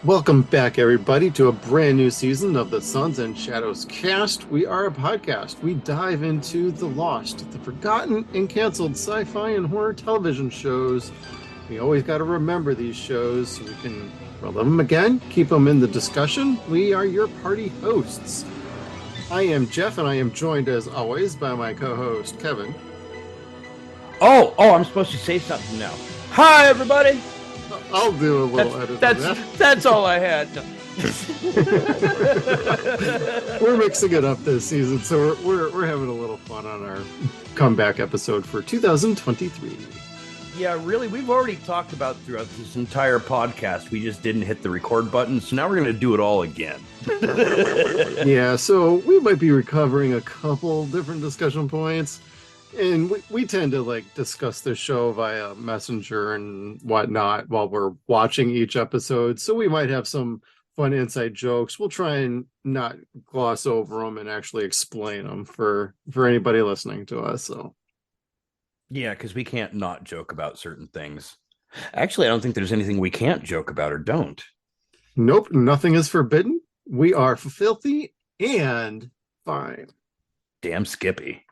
Welcome back, everybody, to a brand new season of the Suns and Shadows cast. We are a podcast. We dive into the lost, the forgotten, and canceled sci-fi and horror television shows. We always got to remember these shows so we can relive them again, keep them in the discussion. We are your party hosts. I am Jeff, and I am joined, as always, by my co-host, Kevin. Oh, I'm supposed to say something now. Hi, everybody. I'll do a little edit. That's all I had. No. We're mixing it up this season, so we're having a little fun on our comeback episode for 2023. Yeah, really, we've already talked about throughout this entire podcast. We just didn't hit the record button, so now we're going to do it all again. Yeah, so we might be recovering a couple different discussion points. And we tend to discuss the show via Messenger and whatnot while we're watching each episode. So we might have some fun inside jokes. We'll try and not gloss over them and actually explain them for anybody listening to us. So yeah, because we can't not joke about certain things. Actually, I don't think there's anything we can't joke about or don't. Nope, nothing is forbidden. We are filthy and fine. Damn Skippy.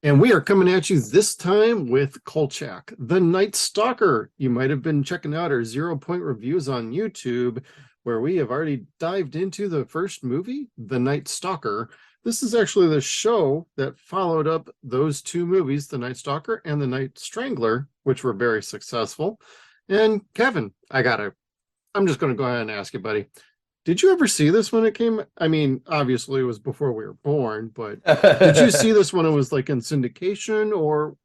And we are coming at you this time with Kolchak, the Night Stalker. You might have been checking out our 0 Point reviews on YouTube, where we have already dived into the first movie, The Night Stalker. This is actually the show that followed up those two movies, The Night Stalker and The Night Strangler, which were very successful. And Kevin, I'm just going to go ahead and ask you, buddy. Did you ever see this when it came? I mean, obviously it was before we were born, but did you see this when it was in syndication, or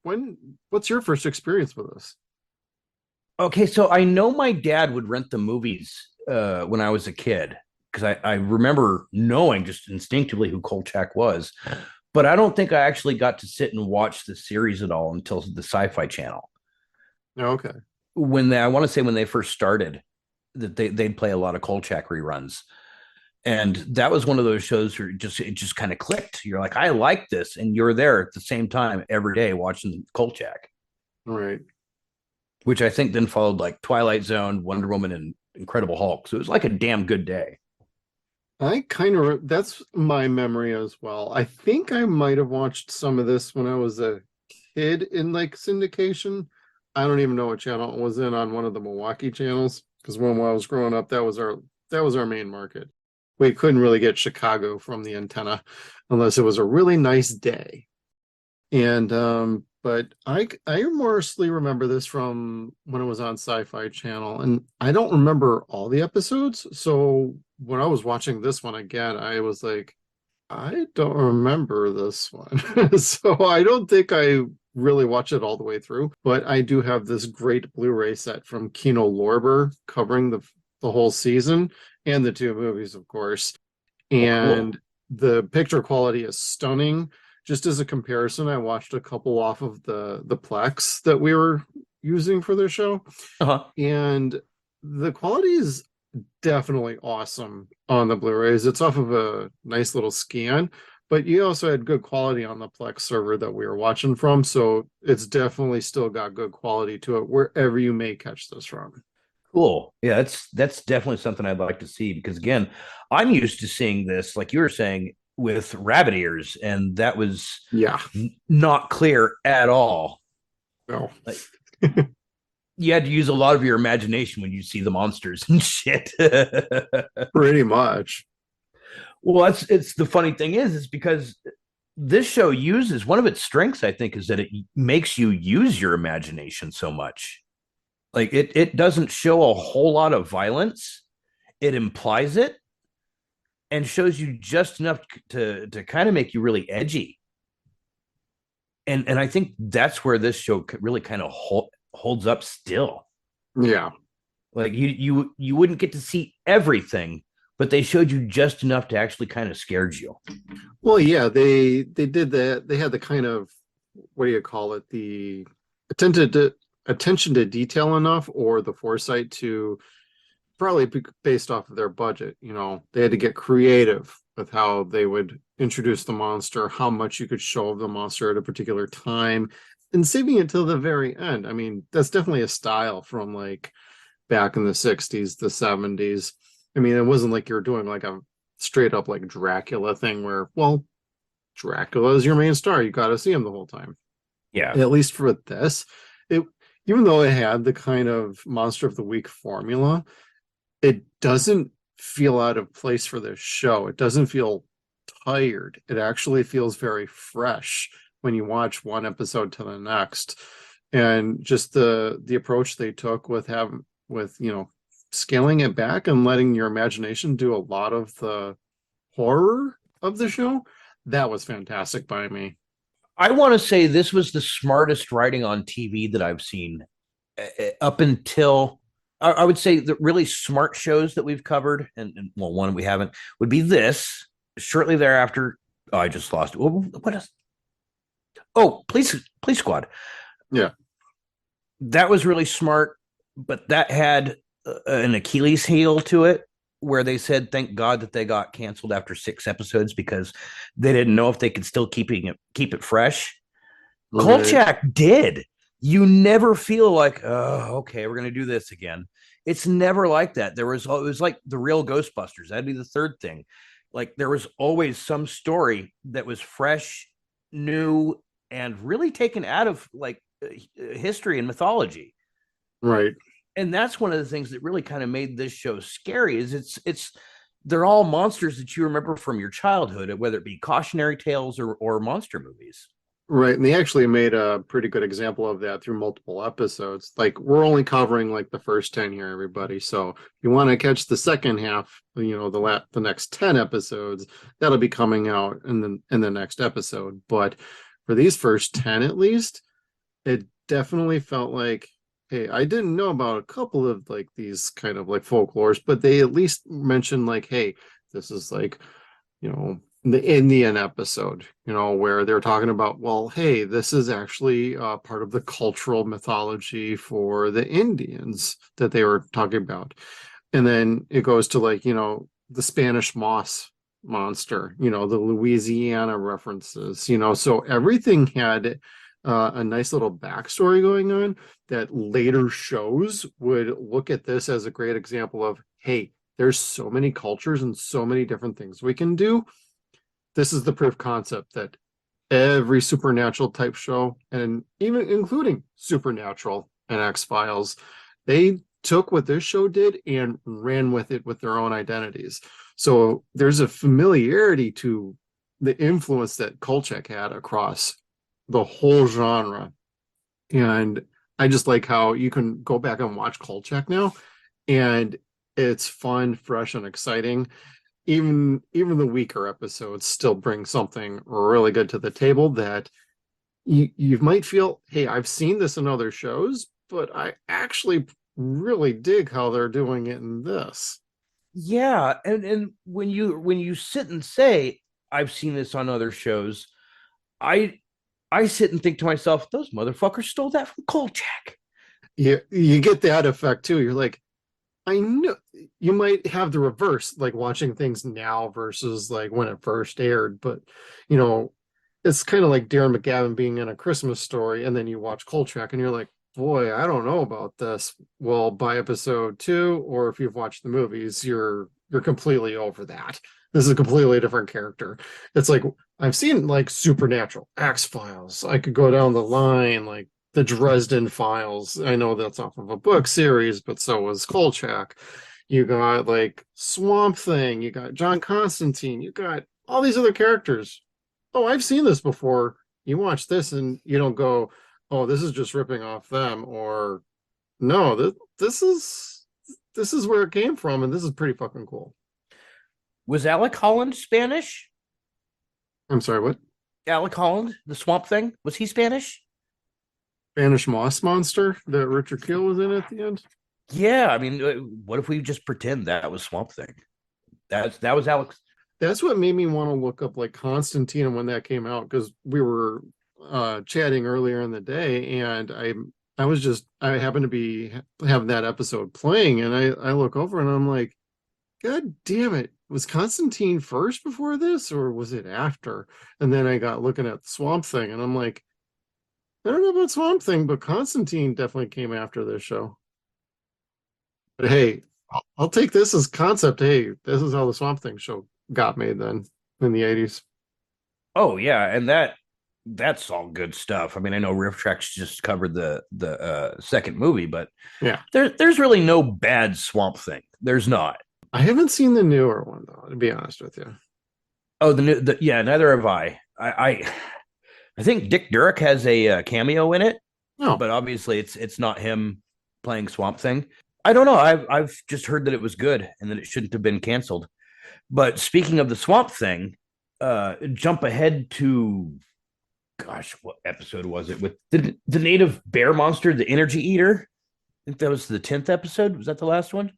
what's your first experience with this? Okay, so I know my dad would rent the movies when I was a kid, because I remember knowing just instinctively who Kolchak was, but I don't think I actually got to sit and watch the series at all until the Sci-Fi Channel. Okay. I want to say when they first started, that they'd play a lot of Kolchak reruns. And that was one of those shows where it just kind of clicked. You're like, I like this. And you're there at the same time every day watching Kolchak. Right. Which I think then followed like Twilight Zone, Wonder Woman, and Incredible Hulk. So it was like a damn good day. That's my memory as well. I think I might have watched some of this when I was a kid in syndication. I don't even know what channel it was in on one of the Milwaukee channels. Because when I was growing up, that was our main market. We couldn't really get Chicago from the antenna unless it was a really nice day. And but I mostly remember this from when it was on Sci-Fi Channel, and I don't remember all the episodes. So when I was watching this one again, I was like, I don't remember this one. So I don't think I really watch it all the way through, but I do have this great Blu-ray set from Kino Lorber covering the whole season and the two movies, of course. And cool. The picture quality is stunning. Just as a comparison, I watched a couple off of the Plex that we were using for the show. And the quality is definitely awesome on the Blu-rays. It's off of a nice little scan, but you also had good quality on the Plex server that we were watching from, so it's definitely still got good quality to it wherever you may catch this from. Cool. Yeah, that's definitely something I'd like to see, because again, I'm used to seeing this, like you were saying, with rabbit ears, and that was not clear at all. No. You had to use a lot of your imagination when you see the monsters and shit. Pretty much. Well, it's the funny thing is because this show uses one of its strengths, I think, is that it makes you use your imagination so much. Like it doesn't show a whole lot of violence. It implies it and shows you just enough to kind of make you really edgy. And I think that's where this show really kind of holds up still. Yeah. Like you wouldn't get to see everything, but they showed you just enough to actually kind of scared you. Well, yeah, they did that. They had the kind of, what do you call it? The attention to detail enough, or the foresight to, probably based off of their budget. You know, they had to get creative with how they would introduce the monster, how much you could show of the monster at a particular time, and saving it till the very end. I mean, that's definitely a style from back in the 60s, the 70s. I mean, it wasn't like you're doing like a straight up like Dracula thing where, well, Dracula is your main star. You got to see him the whole time. Yeah. At least for this, it even though it had the kind of monster of the week formula, it doesn't feel out of place for this show. It doesn't feel tired. It actually feels very fresh when you watch one episode to the next. And just the approach they took with scaling it back and letting your imagination do a lot of the horror of the show, that was fantastic by me. I want to say this was the smartest writing on TV that I've seen up until I would say the really smart shows that we've covered, and well, one we haven't, would be this. Shortly thereafter, I just lost it. What is? Oh, Police Squad. Yeah. That was really smart, but that had an Achilles heel to it where they said, thank God that they got canceled after 6 episodes because they didn't know if they could still keep it fresh. Right. Kolchak did. You never feel like, oh, okay, we're going to do this again. It's never like that. It was like the real Ghostbusters. That'd be the third thing. Like there was always some story that was fresh, new, and really taken out of like history and mythology. Right. And that's one of the things that really kind of made this show scary is they're all monsters that you remember from your childhood, whether it be cautionary tales or monster movies. Right. And they actually made a pretty good example of that through multiple episodes. Like we're only covering like the first 10 here, everybody. So if you want to catch the second half, the next 10 episodes, that'll be coming out in the next episode. But for these first 10 at least, it definitely felt like, hey, I didn't know about a couple of like these kind of like folklores, but they at least mentioned like, hey, this is like, the Indian episode, where they're talking about, well, hey, this is actually part of the cultural mythology for the Indians that they were talking about. And then it goes to like, the Spanish moss monster, the Louisiana references, so everything had a nice little backstory going on that later shows would look at this as a great example of, hey, there's so many cultures and so many different things we can do. This is the proof concept that every supernatural type show, and even including Supernatural and X-Files, they took what this show did and ran with it with their own identities. So there's a familiarity to the influence that Kolchak had across the whole genre. And I just like how you can go back and watch Kolchak now, and it's fun, fresh, and exciting. Even the weaker episodes still bring something really good to the table that you might feel, hey, I've seen this in other shows, but I actually really dig how they're doing it in this. Yeah, and when you sit and say, I've seen this on other shows, I sit and think to myself, those motherfuckers stole that from Kolchak. You get that effect too. You're like, I know you might have the reverse, like watching things now versus like when it first aired, but it's kind of like Darren McGavin being in A Christmas Story, and then you watch Kolchak and you're like, boy, I don't know about this. Well, by episode 2, or if you've watched the movies, you're completely over that. This is a completely different character. It's like I've seen like Supernatural, X-Files. I could go down the line, like the Dresden Files. I know that's off of a book series, but so was Kolchak. You got like Swamp Thing. You got John Constantine. You got all these other characters. Oh, I've seen this before. You watch this and you don't go, oh, this is just ripping off them, or no, this is where it came from, and this is pretty fucking cool. Was Alec Holland Spanish? I'm sorry, what? Alec Holland, the Swamp Thing, was he Spanish? Spanish moss monster that Richard Kiel was in at the end? Yeah, I mean, what if we just pretend that was Swamp Thing? That was Alex. That's what made me want to look up like Constantine and when that came out, because we were chatting earlier in the day, and I happened to be having that episode playing, and I look over and I'm like, God damn it, was Constantine first before this, or was it after? And then I got looking at Swamp Thing, and I'm like, I don't know about Swamp Thing, but Constantine definitely came after this show. But hey, I'll take this as concept. Hey, this is how the Swamp Thing show got made then in the 80s. Oh yeah, and that's all good stuff. I mean, I know Riff Tracks just covered the second movie, but Yeah. there's really no bad Swamp Thing. There's not. I haven't seen the newer one though, to be honest with you. Oh, yeah, neither have I. I think Dick Durek has a cameo in it, No. but obviously it's not him playing Swamp Thing. I don't know. I've just heard that it was good and that it shouldn't have been canceled. But speaking of the Swamp Thing, jump ahead to, gosh, what episode was it with the native bear monster, the energy eater? I think that was the 10th episode. Was that the last one?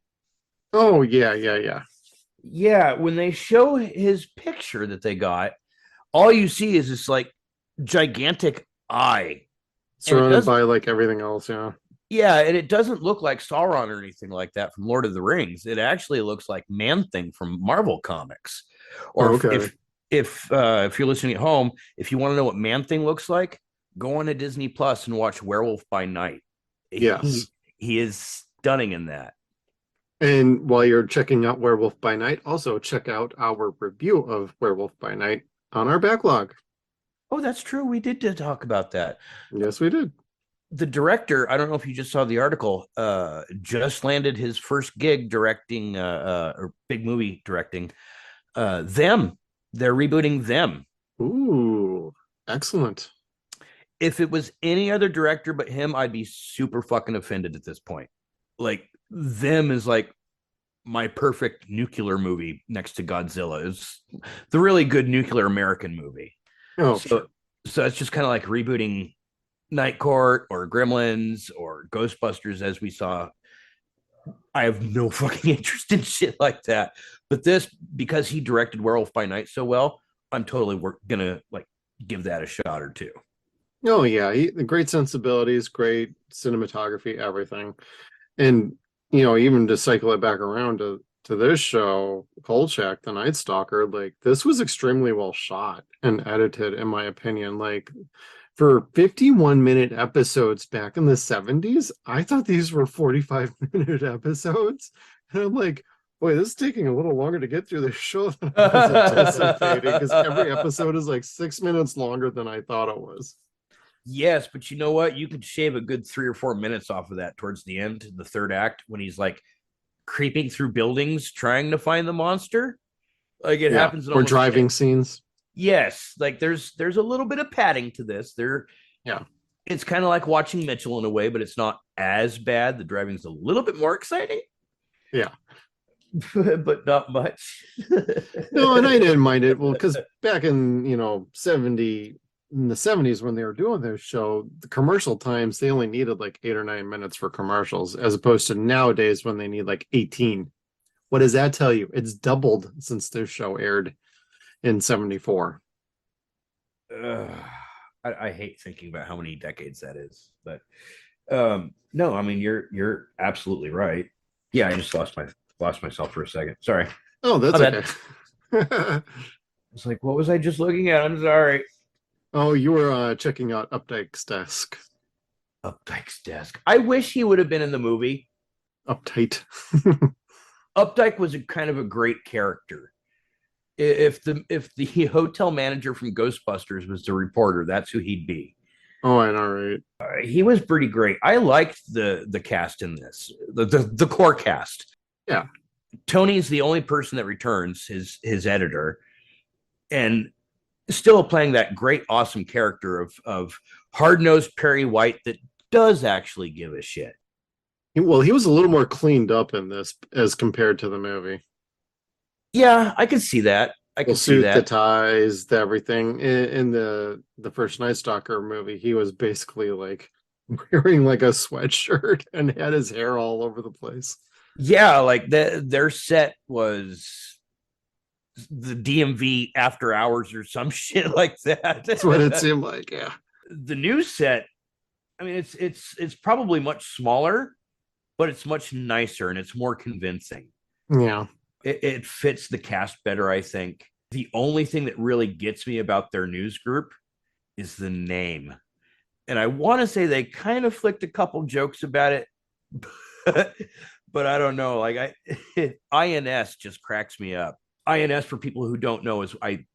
Oh yeah. Yeah, when they show his picture that they got, all you see is this like gigantic eye. Surrounded by like everything else, yeah. Yeah, and it doesn't look like Sauron or anything like that from Lord of the Rings. It actually looks like Man-Thing from Marvel Comics. Or Okay. if you're listening at home, if you want to know what Man-Thing looks like, go on to Disney Plus and watch Werewolf by Night. Yes. He is stunning in that. And while you're checking out Werewolf by Night, also check out our review of Werewolf by Night on our backlog. Oh, that's true. We did talk about that. Yes, we did. The director, I don't know if you just saw the article, just landed his first gig directing or big movie directing. Them. They're rebooting Them. Ooh, excellent. If it was any other director but him, I'd be super fucking offended at this point. Like, Them is like my perfect nuclear movie next to Godzilla. It's the really good nuclear American movie. Oh, So, sure. so it's just kind of like rebooting Night Court or Gremlins or Ghostbusters, as we saw. I have no fucking interest in shit like that. But this, because he directed Werewolf by Night so well, I'm totally gonna like give that a shot or two. Oh, yeah. The great sensibilities, great cinematography, everything. And, even to cycle it back around to this show, Kolchak, the Night Stalker, like this was extremely well shot and edited, in my opinion. Like for 51-minute episodes back in the 70s, I thought these were 45-minute episodes. And I'm like, boy, this is taking a little longer to get through this show than I was anticipating because every episode is like 6 minutes longer than I thought it was. Yes, but you know what? You could shave a good 3 or 4 minutes off of that towards the end, the third act, when he's like creeping through buildings trying to find the monster. Like it Yeah. happens in Or almost driving scenes. yes, like there's a little bit of padding to this. Yeah. It's kind of like watching Mitchell in a way, but it's not as bad. The driving's a little bit more exciting. Yeah. But not much. No, and I didn't mind it. Well, because back in, 70s when they were doing this show, the commercial times, they only needed like 8 or 9 minutes for commercials, as opposed to nowadays when they need like 18. What does that tell you? It's doubled since this show aired in 74. I hate thinking about how many decades that is, but no, I mean you're absolutely right. Yeah, I just lost myself for a second. Sorry. Oh, that's okay. It's like, what was I just looking at? I'm sorry. Oh, you were checking out Updike's desk. Updike's desk. I wish he would have been in the movie. Uptight. Updike was a kind of a great character. If the hotel manager from Ghostbusters was the reporter, that's who he'd be. Oh, I know, right? He was pretty great. I liked the cast in this, the core cast. Yeah. Tony's the only person that returns, his editor, and still playing that great, awesome character of hard-nosed Perry White that does actually give a shit. Well, he was a little more cleaned up in this as compared to the movie. Yeah, I can see that. I can see that. The ties, the everything. In the first Night Stalker movie, he was basically like wearing like a sweatshirt and had his hair all over the place. Yeah, like their set was the DMV after hours or some shit like that. That's what it seemed like, yeah. The new set, I mean, it's probably much smaller, but it's much nicer and it's more convincing. Yeah. It fits the cast better, I think. The only thing that really gets me about their news group is the name. And I want to say they kind of flicked a couple jokes about it, but I don't know. Like INS just cracks me up. INS, for people who don't know, is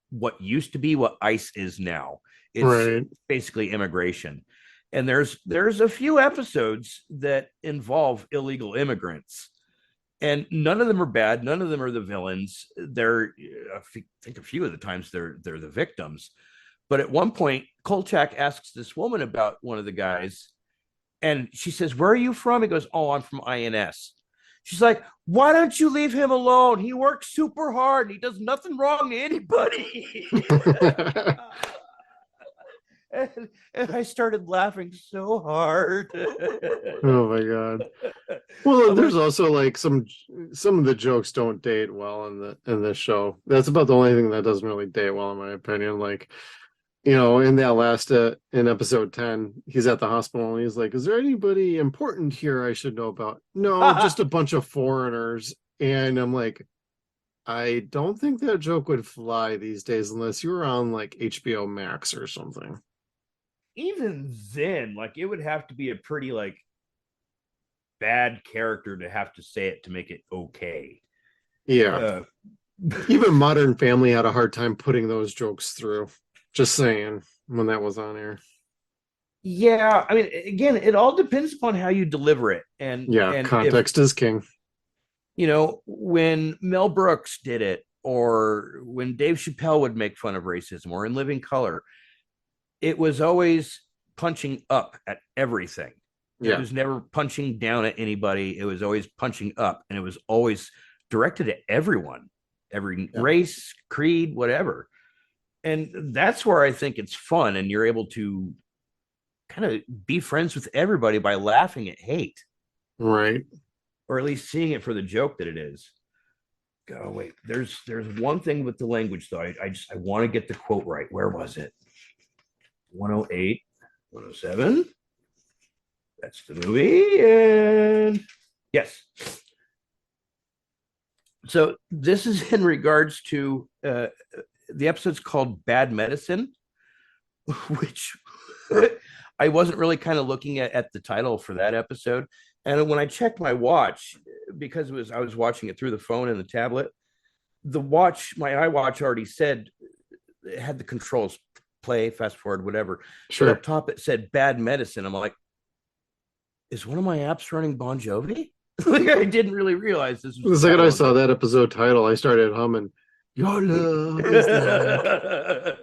what used to be what ICE is now. It's Right. basically immigration. And there's a few episodes that involve illegal immigrants. And none of them are bad. None of them are the villains. I think a few of the times they're the victims. But at one point, Kolchak asks this woman about one of the guys, and she says, "Where are you from?" He goes, "Oh, I'm from INS." She's like, "Why don't you leave him alone? He works super hard. He does nothing wrong to anybody." and I started laughing so hard. Oh my God. Well, there's also like some of the jokes don't date well in this show. That's about the only thing that doesn't really date well, in my opinion. Like, in that last in episode 10, he's at the hospital and he's like, "Is there anybody important here I should know about?" "No, just a bunch of foreigners." And I'm like, I don't think that joke would fly these days unless you were on like HBO Max or something. Even then, like it would have to be a pretty like bad character to have to say it to make it okay. Yeah. Even Modern Family had a hard time putting those jokes through. Just saying, when that was on air. Yeah, I mean, again, it all depends upon how you deliver it, Yeah, and if context is king. when Mel Brooks did it, or when Dave Chappelle would make fun of racism, or in Living Color, it was always punching up at everything. It was never punching down at anybody. It was always punching up, and it was always directed at everyone, every race, creed, whatever. And that's where I think it's fun, and you're able to kind of be friends with everybody by laughing at hate, Right. or at least seeing it for the joke that it is. Oh wait, there's one thing with the language though. I want to get the quote right. Where was it? 108, 107. That's the movie, and yes. So this is in regards to the episode's called Bad Medicine, which I wasn't really kind of looking at the title for that episode. And when I checked my watch, because I was watching it through the phone and the tablet, my iWatch already said it had the controls, play, fast forward, whatever. Sure. But up top it said Bad Medicine. I'm like, is one of my apps running Bon Jovi? Like I didn't really realize this was the second I saw that episode title, I started humming "Your Love Is Like."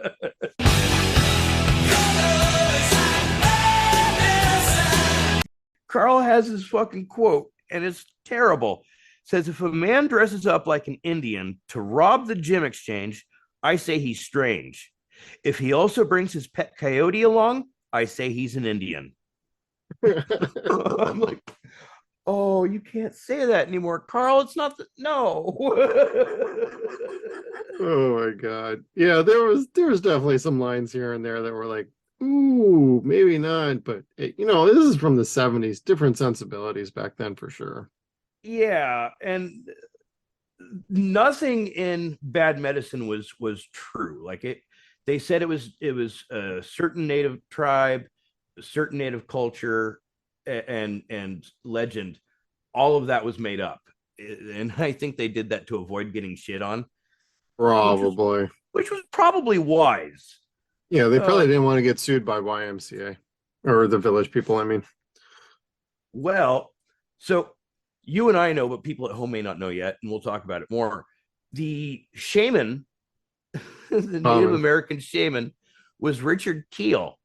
Carl has this fucking quote, and it's terrible. It says, "If a man dresses up like an Indian to rob the gym exchange, I say he's strange. If he also brings his pet coyote along, I say he's an Indian." I'm like, oh, you can't say that anymore, Carl. It's not no. Oh my God. Yeah, there was definitely some lines here and there that were like, ooh, maybe not, but this is from the 70s, different sensibilities back then for sure. Yeah, and nothing in Bad Medicine was true. Like they said it was a certain native tribe, a certain native culture, and legend. All of that was made up, and I think they did that to avoid getting shit on. Probably. Which was probably wise. Yeah, they probably didn't want to get sued by YMCA or the Village People, I mean. Well, so you and I know, but people at home may not know yet, and we'll talk about it more. The shaman, the Native American shaman, was Richard Keel,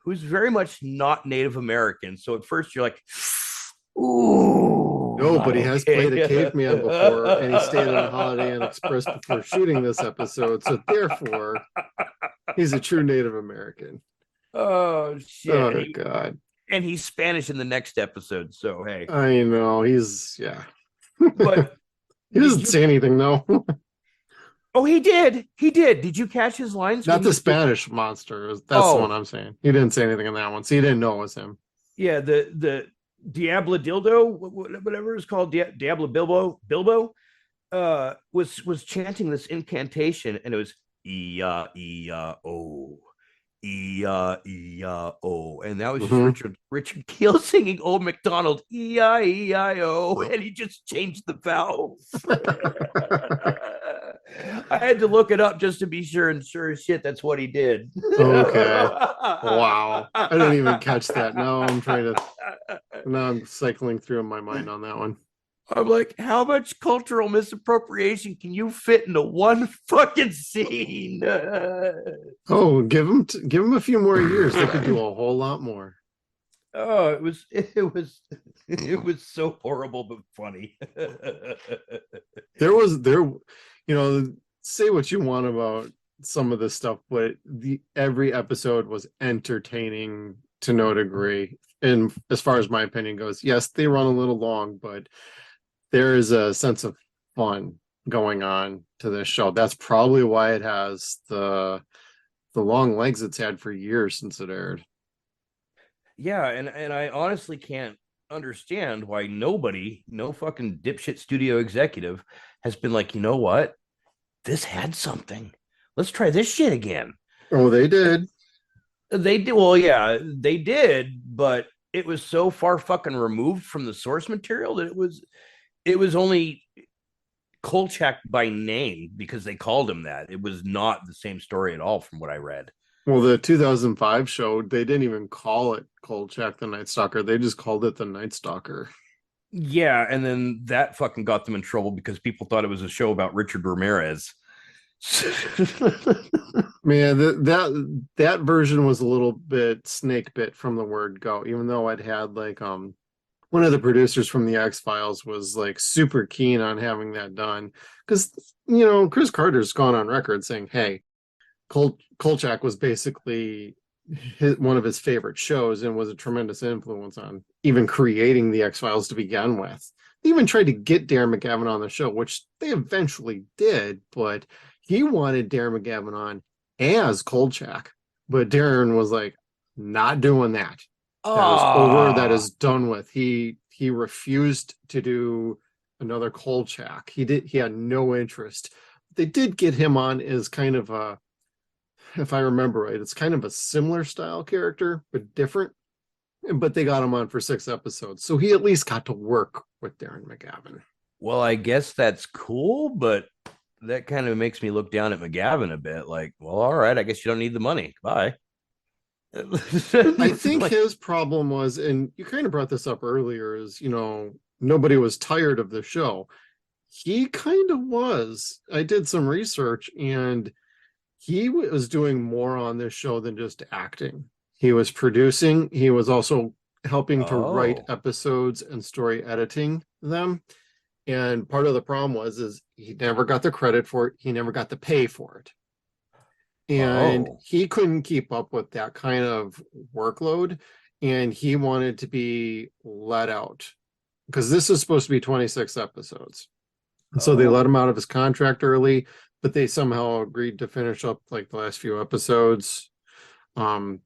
who's very much not Native American. So at first you're like, ooh. No, but he has played a caveman before, and he stayed at a Holiday Inn Express before shooting this episode. So therefore, he's a true Native American. Oh shit! Oh God! And he's Spanish in the next episode. So hey, I know he's but he doesn't say anything though. Oh, he did. He did. Did you catch his lines? Not the Spanish monster. That's the one I'm saying. He didn't say anything in that one, so he didn't know it was him. Yeah, the Diablo Dildo, whatever it's called, Diablo Bilbo, was chanting this incantation, and it was E-ya, E-ya, oh, E-I-E-I-O. And that was just Hmm. Richard Keel singing Old MacDonald, E-I-E-I-O, and he just changed the vowels. I had to look it up just to be sure, and sure as shit, that's what he did. Okay. Wow. I didn't even catch that. Now I'm cycling through in my mind on that one. I'm like, how much cultural misappropriation can you fit into one fucking scene? Oh, give them a few more years. They could do a whole lot more. Oh, it was so horrible but funny. Say what you want about some of this stuff, but every episode was entertaining to no degree. And as far as my opinion goes, yes, they run a little long, but there is a sense of fun going on to this show. That's probably why it has the long legs it's had for years since it aired. Yeah, and I honestly can't understand why no fucking dipshit studio executive has been like, you know what? This had something. Let's try this shit again. Oh, they did. They did. Well, yeah, they did, but it was so far fucking removed from the source material that it was only Kolchak by name because they called him that. It was not the same story at all from what I read. Well, the 2005 show, they didn't even call it Kolchak the Night Stalker. They just called it the Night Stalker. Yeah, and then that fucking got them in trouble because people thought it was a show about Richard Ramirez. Man, that version was a little bit snake bit from the word go, even though I'd had one of the producers from the X-Files was like super keen on having that done. Because Chris Carter's gone on record saying, hey, Kolchak was basically one of his favorite shows and was a tremendous influence on even creating the X-Files to begin with. They even tried to get Darren McGavin on the show, which they eventually did, but he wanted Darren McGavin on as Kolchak. But Darren was like, not doing that. That is over. That Ah, is done with. He refused to do another Kolchak. He had no interest. They did get him on as kind of a, if I remember right, it's kind of a similar style character, but different. But they got him on for 6 episodes. So he at least got to work with Darren McGavin. well, I guess that's cool, but that kind of makes me look down at McGavin a bit. Like, well, all right, I guess you don't need the money. Bye. I think Like, his problem was, and you kind of brought this up earlier, is, nobody was tired of the show. He kind of was. I did some research and he was doing more on this show than just acting. He was producing, he was also helping to write oh, episodes and story editing them. And part of the problem was he never got the credit for it, he never got the pay for it. And oh, he couldn't keep up with that kind of workload, and he wanted to be let out because this is supposed to be 26 episodes. So they let oh. him out of his contract early, but they somehow agreed to finish up like the last few episodes. Um,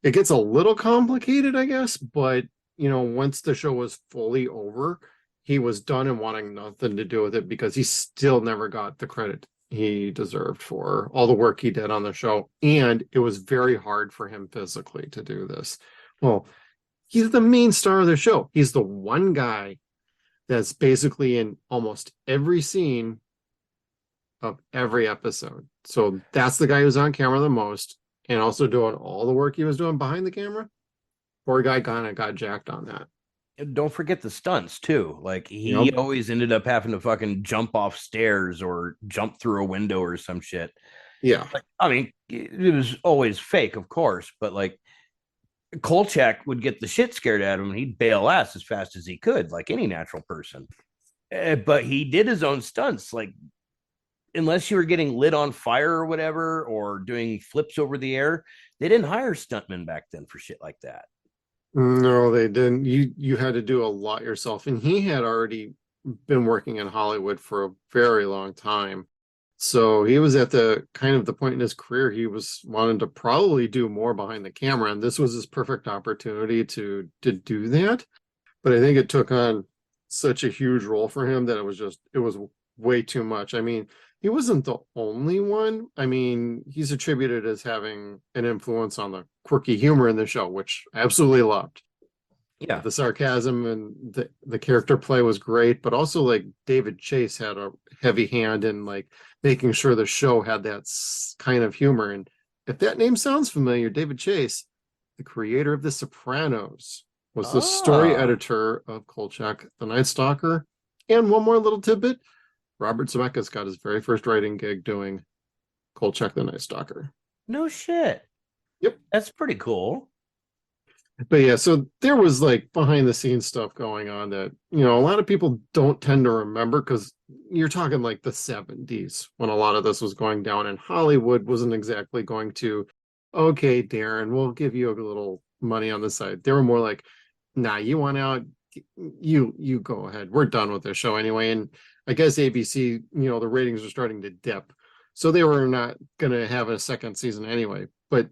it gets a little complicated, I guess, but once the show was fully over, he was done and wanting nothing to do with it because he still never got the credit he deserved for all the work he did on the show. And it was very hard for him physically to do this. Well, he's the main star of the show. He's the one guy that's basically in almost every scene of every episode. So that's the guy who's on camera the most and also doing all the work he was doing behind the camera. Poor guy kind of got jacked on that. Don't forget the stunts too. Like he Yep. always ended up having to fucking jump off stairs or jump through a window or some shit. Yeah. Like, I mean, it was always fake, of course, but like Kolchak would get the shit scared out of him and he'd bail ass as fast as he could, like any natural person. But he did his own stunts. Like, unless you were getting lit on fire or whatever, or doing flips over the air, they didn't hire stuntmen back then for shit like that. No, they didn't. You had to do a lot yourself. And he had already been working in Hollywood for a very long time. So he was at the kind of the point in his career he was wanting to probably do more behind the camera. And this was his perfect opportunity to do that. But I think it took on such a huge role for him that it was way too much. I mean, he wasn't the only one. I mean, he's attributed as having an influence on the quirky humor in the show, which I absolutely loved. Yeah. The sarcasm and the character play was great, but also like David Chase had a heavy hand in like making sure the show had that kind of humor. And if that name sounds familiar, David Chase, the creator of The Sopranos, was the story editor of Kolchak, The Night Stalker. And one more little tidbit, Robert Zemeckis got his very first writing gig doing Kolchak, The Night Stalker. No shit. Yep. That's pretty cool. But yeah, so there was like behind the scenes stuff going on that, you know, a lot of people don't tend to remember because you're talking like the 70s when a lot of this was going down, and Hollywood wasn't exactly going to, okay, Darren, we'll give you a little money on the side. They were more like, nah, you want out, you go ahead. We're done with this show anyway. And I guess ABC, you know, the ratings are starting to dip. So they were not going to have a second season anyway. But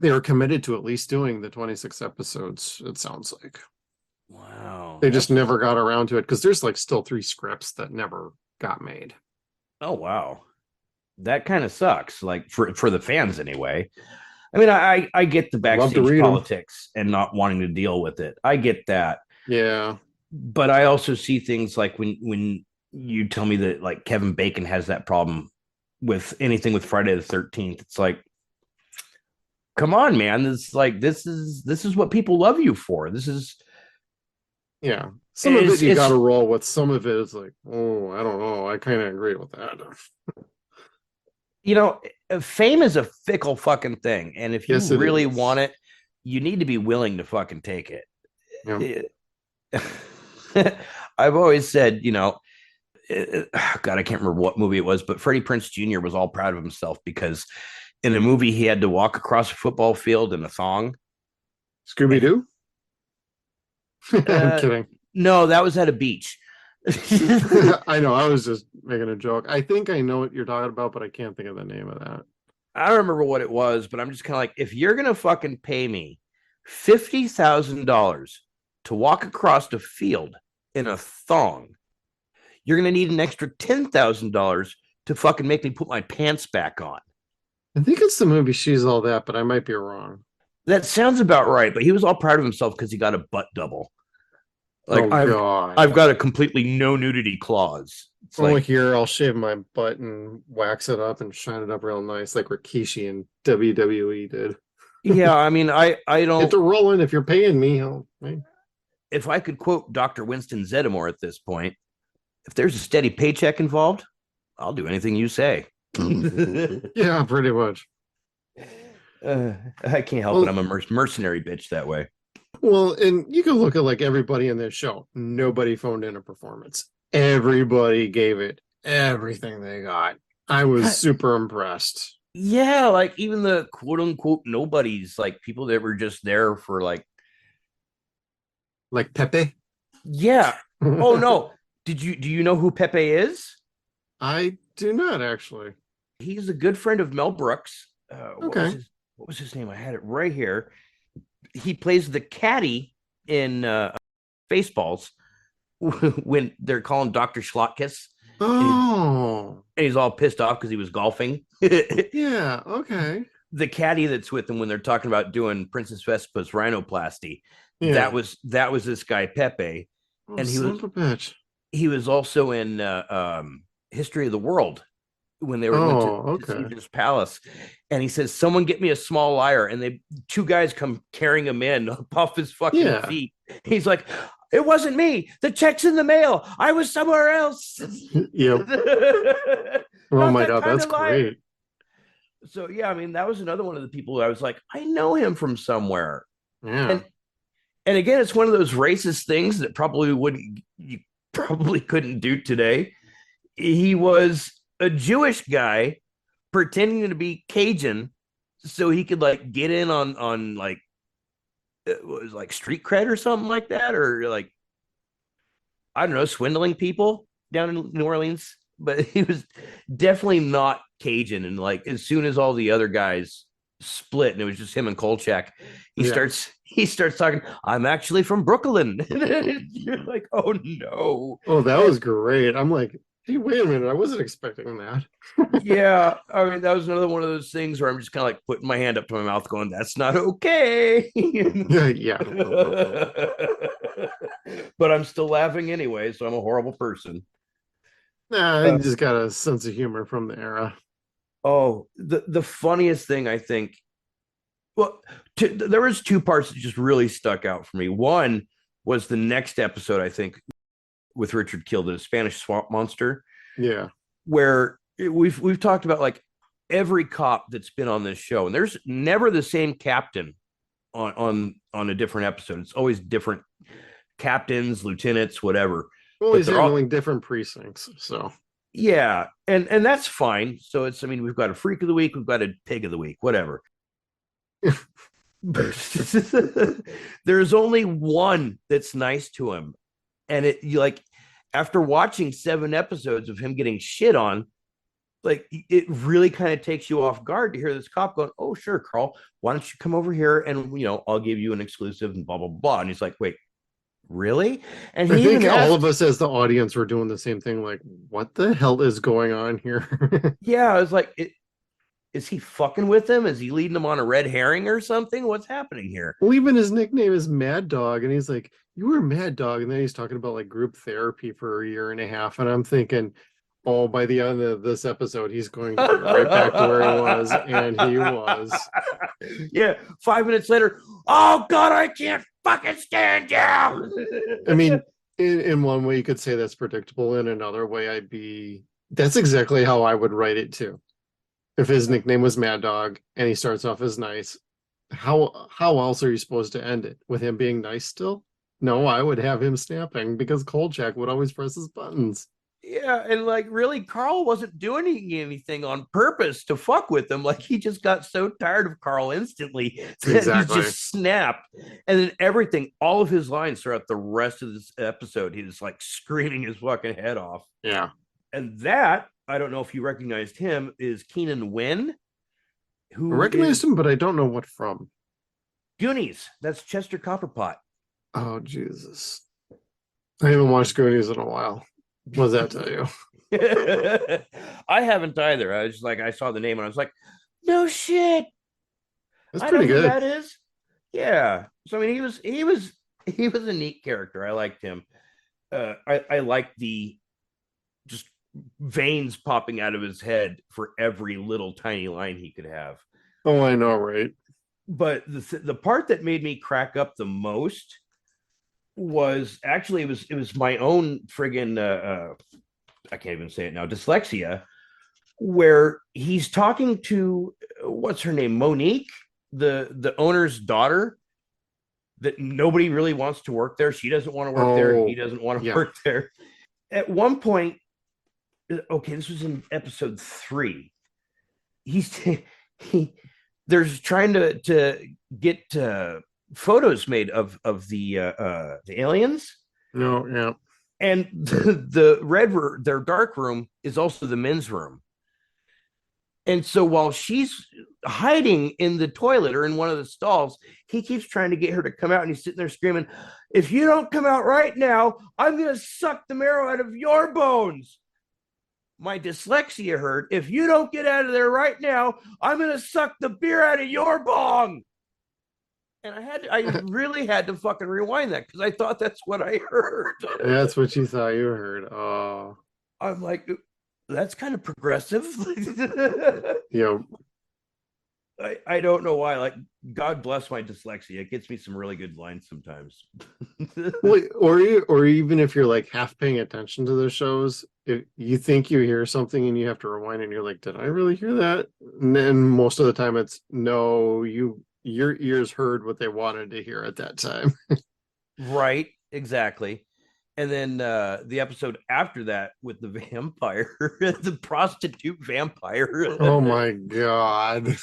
they were committed to at least doing the 26 episodes, it sounds like. Wow. They just never got around to it because there's like still 3 scripts that never got made. Oh, wow. That kind of sucks, like for the fans anyway. I mean, I get the backstage politics and not wanting to deal with it. I get that. Yeah. But I also see things like when you tell me that like Kevin Bacon has that problem with anything with Friday the 13th. It's like, come on, man. It's like this is what people love you for. This is yeah. Some of it you gotta roll with. Some of it is like, oh, I don't know. I kind of agree with that. You know, fame is a fickle fucking thing. And if you really is. want it, you need to be willing to fucking take it. Yeah. I've always said, you know, God, I can't remember what movie it was, but Freddie Prinze Jr. was all proud of himself because in a movie he had to walk across a football field in a thong. Scooby-Doo? I'm kidding. No, that was at a beach. I know, I was just making a joke. I think I know what you're talking about, but I can't think of the name of that. I don't remember what it was, but I'm just kind of like, if you're going to fucking pay me $50,000 to walk across a field in a thong, you're going to need an extra $10,000 to fucking make me put my pants back on. I think it's the movie She's All That, but I might be wrong. That sounds about right, but he was all proud of himself because he got a butt double. Like, I've got a completely no nudity clause. It's like, here, I'll shave my butt and wax it up and shine it up real nice, like Rikishi and WWE did. Yeah, I mean, I don't get to roll in if you're paying me. If I could quote Dr. Winston Zeddemore at this point, if there's a steady paycheck involved, I'll do anything you say. Yeah, pretty much. I can't help it. I'm a mercenary bitch that way. Well, and you can look at like everybody in this show. Nobody phoned in a performance. Everybody gave it everything they got. I was super impressed. Yeah, like even the quote unquote nobodies, like people that were just there for like Pepe. Yeah. Oh no. Do you know who Pepe is? I do not actually. He's a good friend of Mel Brooks. Okay. What was his name? I had it right here. He plays the caddy in Spaceballs when they're calling Dr. Schlottkiss. Oh. And he's all pissed off because he was golfing. Yeah, okay. The caddy that's with him when they're talking about doing Princess Vespa's rhinoplasty. Yeah. That was this guy Pepe. Oh, and he was also in History of the World when they went to Caesar's Palace. And he says, someone get me a small liar. And 2 guys come carrying him in off his fucking feet. He's like, it wasn't me. The check's in the mail. I was somewhere else. Yep. Oh my God, that's great. So yeah, I mean, that was another one of the people who I was like, I know him from somewhere. Yeah. And again, it's one of those racist things that you probably couldn't do today. He was a Jewish guy pretending to be Cajun so he could like get in on like it was like street cred or something like that, or like I don't know, swindling people down in New Orleans. But he was definitely not Cajun. And like as soon as all the other guys split and it was just him and Kolchak, he starts talking, I'm actually from Brooklyn. You're like, oh no. Oh, that was great. I'm like, Hey, wait a minute. I wasn't expecting that. Yeah, I mean, that was another one of those things where I'm just kind of like putting my hand up to my mouth, going, "That's not okay." Yeah. But I'm still laughing anyway, so I'm a horrible person. Nah, I Uh, just got a sense of humor from the era. oh, the funniest thing I think. Well, there was two parts that just really stuck out for me. One was the next episode, I think, with Richard Kiel, the Spanish swamp monster, Yeah. where we've talked about like every cop that's been on this show, and there's never the same captain on a different episode. It's always different captains, lieutenants, whatever. Well, But he's they're all handling different precincts, so yeah, and that's fine. So it's I mean we've got a freak of the week, we've got a pig of the week, whatever. There's only one that's nice to him, and it you like after watching 7 episodes of him getting shit on, like it really kind of takes you off guard to hear this cop going, "Oh, sure, Carl, why don't you come over here and I'll give you an exclusive and blah blah blah." And he's like, "Wait, really?" And I he even think all of asks, us as the audience were doing the same thing, like, what the hell is going on here? "Yeah," I was like, "Is he fucking with him? Is he leading him on a red herring or something? What's happening here?" Well, even his nickname is Mad Dog, and he's like, "You were Mad Dog," and then he's talking about like group therapy for a year and a half, and I'm thinking, oh, by the end of this episode, he's going to get right back to where he was, and he was. Yeah, 5 minutes later, oh god, I can't fucking stand you. I mean, in one way, you could say that's predictable. In another way, that's exactly how I would write it too. If his nickname was Mad Dog and he starts off as nice, how else are you supposed to end it? With him being nice still? No, I would have him snapping because Kolchak would always press his buttons. Yeah, and like really, Carl wasn't doing anything on purpose to fuck with him. Like he just got so tired of Carl instantly that he Exactly. just snapped. And then everything, all of his lines throughout the rest of this episode, he was like screaming his fucking head off. Yeah. And that, I don't know if you recognized him, is Keenan Wynn, I who recognized is him, but I don't know what from. Goonies. That's Chester Copperpot. Oh, Jesus. I haven't watched Goonies in a while. What does that tell you? I haven't either. I was just like, I saw the name and I was like, no shit. That's I pretty know who good. that is. Yeah. So I mean, he was a neat character. I liked him. I liked the just veins popping out of his head for every little tiny line he could have. Oh, I know, right? But the part that made me crack up the most was actually it was my own friggin' I can't even say it now, dyslexia, where he's talking to what's her name, Monique, the owner's daughter, that nobody really wants to work there. She doesn't want to work there. He Oh, doesn't want to yeah. work there. At one point, okay, this was in episode 3. He's he there's trying to get photos made of the aliens, No, yeah. and the their dark room is also the men's room. And so while she's hiding in the toilet or in one of the stalls, he keeps trying to get her to come out, and he's sitting there screaming, "If you don't come out right now, I'm going to suck the marrow out of your bones." My dyslexia heard, "If you don't get out of there right now, I'm going to suck the beer out of your bong." And I really had to fucking rewind that because I thought that's what I heard. That's what you thought you heard. Oh, I'm like, that's kind of progressive. yeah. I don't know why. Like, God bless my dyslexia. It gets me some really good lines sometimes. Well, or even if you're like half paying attention to the shows, if you think you hear something and you have to rewind and you're like, did I really hear that? And then most of the time it's no, your ears heard what they wanted to hear at that time. Right, exactly. And then the episode after that with the vampire, the prostitute vampire. Oh my God.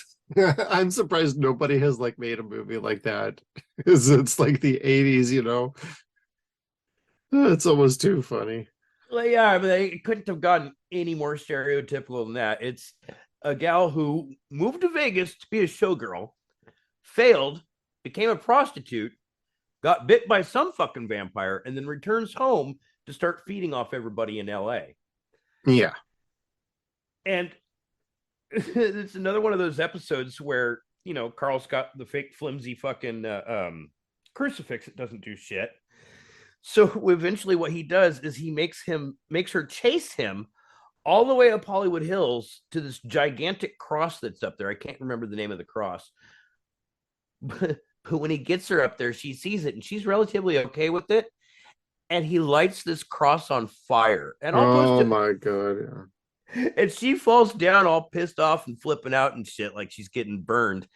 I'm surprised nobody has like made a movie like that. It's like the 80s, you know. It's almost too funny. Well, yeah, but it couldn't have gotten any more stereotypical than that. It's a gal who moved to Vegas to be a showgirl, failed, became a prostitute, got bit by some fucking vampire, and then returns home to start feeding off everybody in LA. Yeah. And it's another one of those episodes where, Carl's got the fake flimsy fucking crucifix that doesn't do shit. So eventually what he does is he makes her chase him all the way up Hollywood Hills to this gigantic cross that's up there. I can't remember the name of the cross. But when he gets her up there, she sees it and she's relatively okay with it. And he lights this cross on fire. And Oh my God. Yeah. and she falls down all pissed off and flipping out and shit like she's getting burned.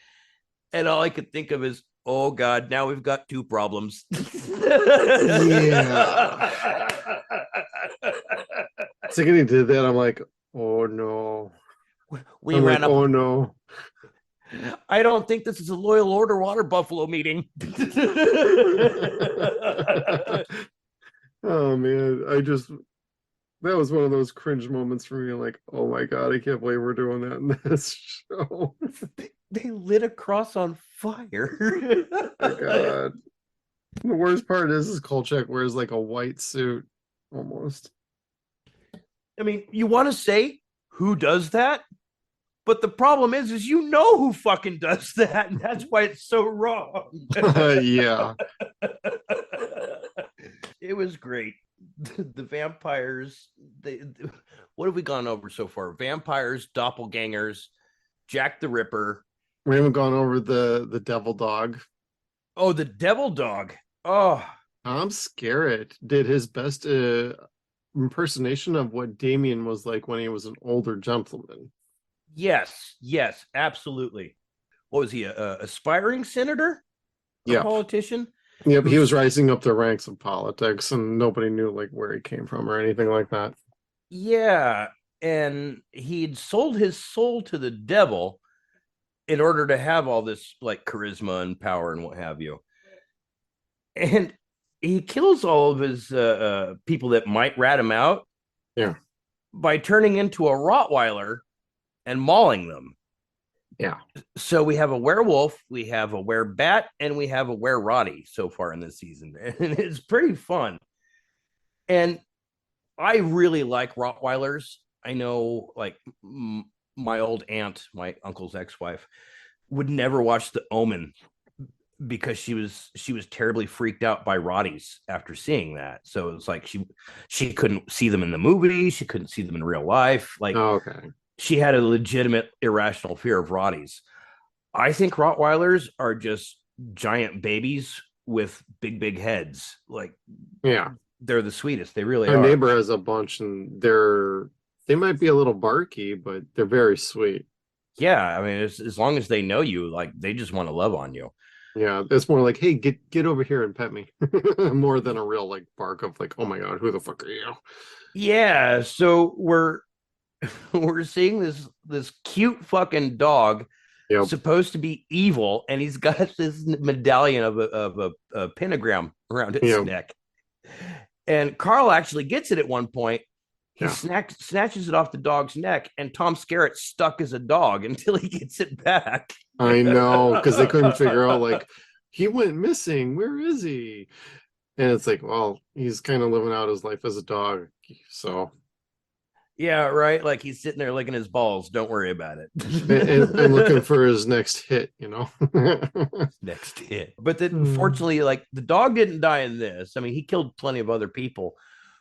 And all I could think of is, oh God, now we've got two problems. Yeah. Second he did that, I'm like, oh no. We ran up. Oh no. I don't think this is a loyal order water buffalo meeting. Oh man, that was one of those cringe moments for me. Like, oh my God, I can't believe we're doing that in this show. They lit a cross on fire. Oh my God. The worst part is Kolchak wears like a white suit almost. I mean, you want to say who does that? But the problem is who fucking does that, and that's why it's so wrong. Yeah. It was great. The vampires, what have we gone over so far? Vampires, doppelgangers, Jack the Ripper. We haven't gone over the devil dog. Oh, the devil dog. Oh, Tom Skerritt did his best impersonation of what Damien was like when he was an older gentleman. yes, absolutely. What was he, a aspiring senator? Yeah. Politician? Yep, he was rising up the ranks of politics and nobody knew like where he came from or anything like that. Yeah, and he'd sold his soul to the devil in order to have all this like charisma and power and what have you. And he kills all of his people that might rat him out. Yeah. By turning into a Rottweiler and mauling them. Yeah. So we have a werewolf, we have a werebat, and we have a were-Roddy so far in this season. And it's pretty fun. And I really like Rottweilers. I know, like, my old aunt, my uncle's ex-wife, would never watch The Omen because she was terribly freaked out by Roddies after seeing that. So it's like she couldn't see them in the movie, she couldn't see them in real life. Like, okay. She had a legitimate irrational fear of Roddies. I think Rottweilers are just giant babies with big heads. Like, yeah, they're the sweetest. They really Our are. neighbor has a bunch and they might be a little barky, but they're very sweet. Yeah, I mean, as long as they know you, like, they just want to love on you. Yeah, it's more like, hey, get over here and pet me. More than a real like bark of like, oh my God, who the fuck are you? Yeah, so we're seeing this cute fucking dog. Yep. Supposed to be evil, and he's got this medallion of a pentagram around his neck. And Carl actually gets it at one point. He snatches it off the dog's neck, and Tom Skerritt's stuck as a dog until he gets it back. I know, because they couldn't figure out, like, he went missing. Where is he? And it's like, well, he's kind of living out his life as a dog. So yeah, right. Like, he's sitting there licking his balls. Don't worry about it. and looking for his next hit, Next hit. But then, fortunately, like, the dog didn't die in this. I mean, he killed plenty of other people.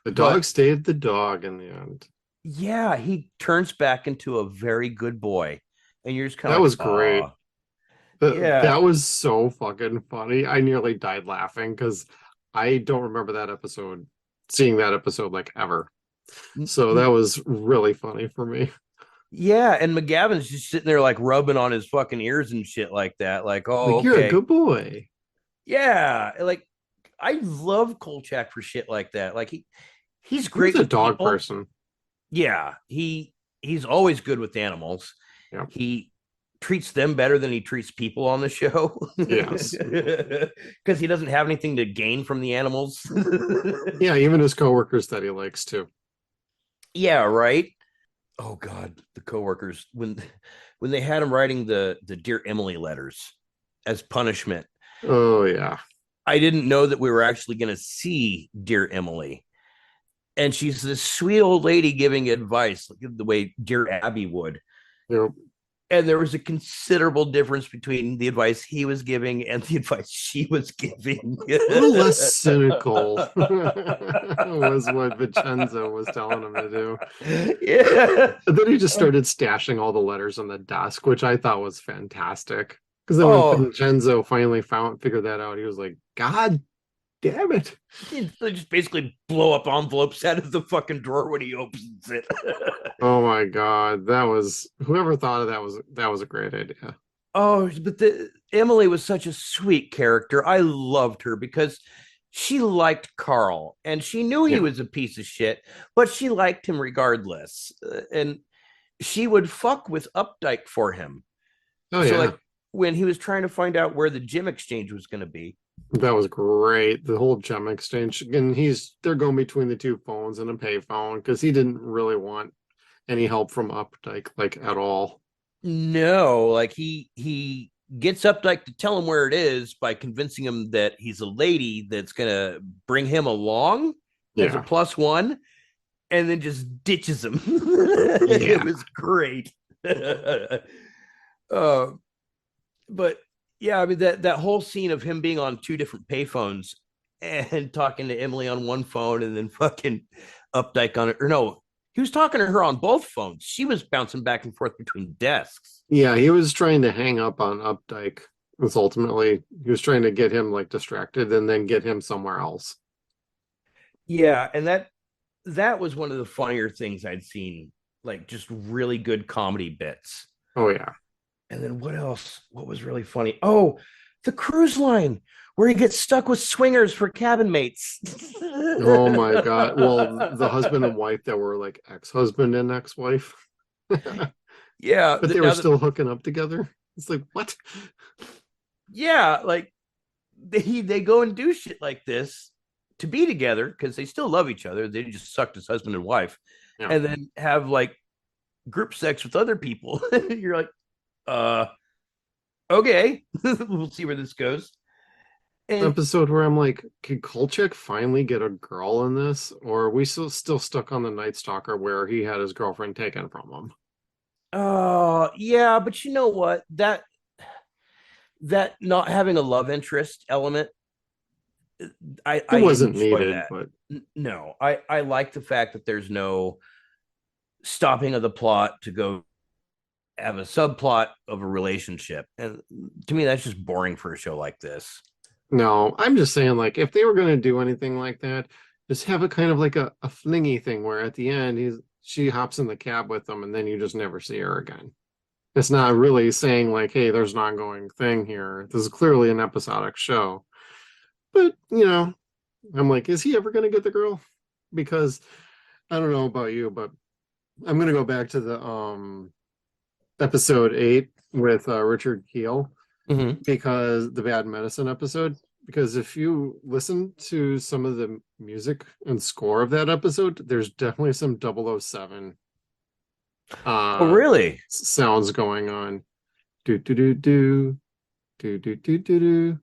The dog stayed the dog in the end. Yeah, he turns back into a very good boy. And you're just kind of that was great. Yeah. That was so fucking funny. I nearly died laughing because I don't remember seeing that episode like ever. So that was really funny for me. Yeah, and McGavin's just sitting there like rubbing on his fucking ears and shit like that. Like, oh, like, you're a good boy. Yeah, like, I love Kolchak for shit like that. Like, he's great. He's a dog person. Yeah, he's always good with animals. Yeah. He treats them better than he treats people on the show. Yes. Because he doesn't have anything to gain from the animals. Yeah, even his coworkers that he likes too. Yeah, right. Oh God, the coworkers, when they had him writing the Dear Emily letters as punishment. Oh yeah. I didn't know that we were actually going to see Dear Emily. and she's this sweet old lady giving advice, like the way dear Abby would. Yep. And there was a considerable difference between the advice he was giving and the advice she was giving. A little less cynical was what Vincenzo was telling him to do. Yeah. And then he just started stashing all the letters on the desk, which I thought was fantastic. Because then when Oh, Vincenzo finally figured that out, he was like, God damn it. they just basically blow up envelopes out of the fucking drawer when he opens it. Oh my God. Whoever thought of that was a great idea. Oh, but Emily was such a sweet character. I loved her because she liked Carl and she knew he Yeah. was a piece of shit, but she liked him regardless. And she would fuck with Updike for him. Oh So, yeah. like, when he was trying to find out where the gym exchange was going to be. That was great. The whole gem exchange. And they're going between the two phones and a payphone because he didn't really want any help from Updike, like at all. No, like he gets Updike to tell him where it is by convincing him that he's a lady that's gonna bring him along as a Yeah. +1, and then just ditches him. Yeah. It was great. uh, but yeah, I mean that whole scene of him being on two different payphones and talking to Emily on one phone and then fucking Updike on it, or no, he was talking to her on both phones. She was bouncing back and forth between desks. Yeah, he was trying to hang up on Updike. Was ultimately he was trying to get him like distracted and then get him somewhere else. Yeah, and that was one of the funnier things I'd seen, like just really good comedy bits. Oh yeah. And then what else? What was really funny? Oh, the cruise line where he gets stuck with swingers for cabin mates. Oh my God. Well, the husband and wife that were like ex-husband and ex-wife. Yeah, But they were still hooking up together. It's like, what? yeah, like they go and do shit like this to be together because they still love each other. They just sucked as husband and wife, Yeah. and then have like group sex with other people. You're like, okay, we'll see where this goes. And Episode where I'm like, could Kolchak finally get a girl in this? Or are we still stuck on the Night Stalker where he had his girlfriend taken from him? yeah, but you know what? That not having a love interest element, I It wasn't enjoy needed, that. but No, I like the fact that there's no stopping of the plot to go have a subplot of a relationship. And to me, that's just boring for a show like this. no, I'm just saying, like, if they were going to do anything like that, just have it kind of like a flingy thing where at the end she hops in the cab with him and then you just never see her again. It's not really saying like, hey, there's an ongoing thing here. This is clearly an episodic show. But, I'm like, is he ever going to get the girl? Because I don't know about you, but I'm going to go back to the episode 8 with Richard Keel. Mm-hmm. Because the Bad Medicine episode, because if you listen to some of the music and score of that episode, there's definitely some 007 Oh, really? sounds going on. Do do do do do do do do do.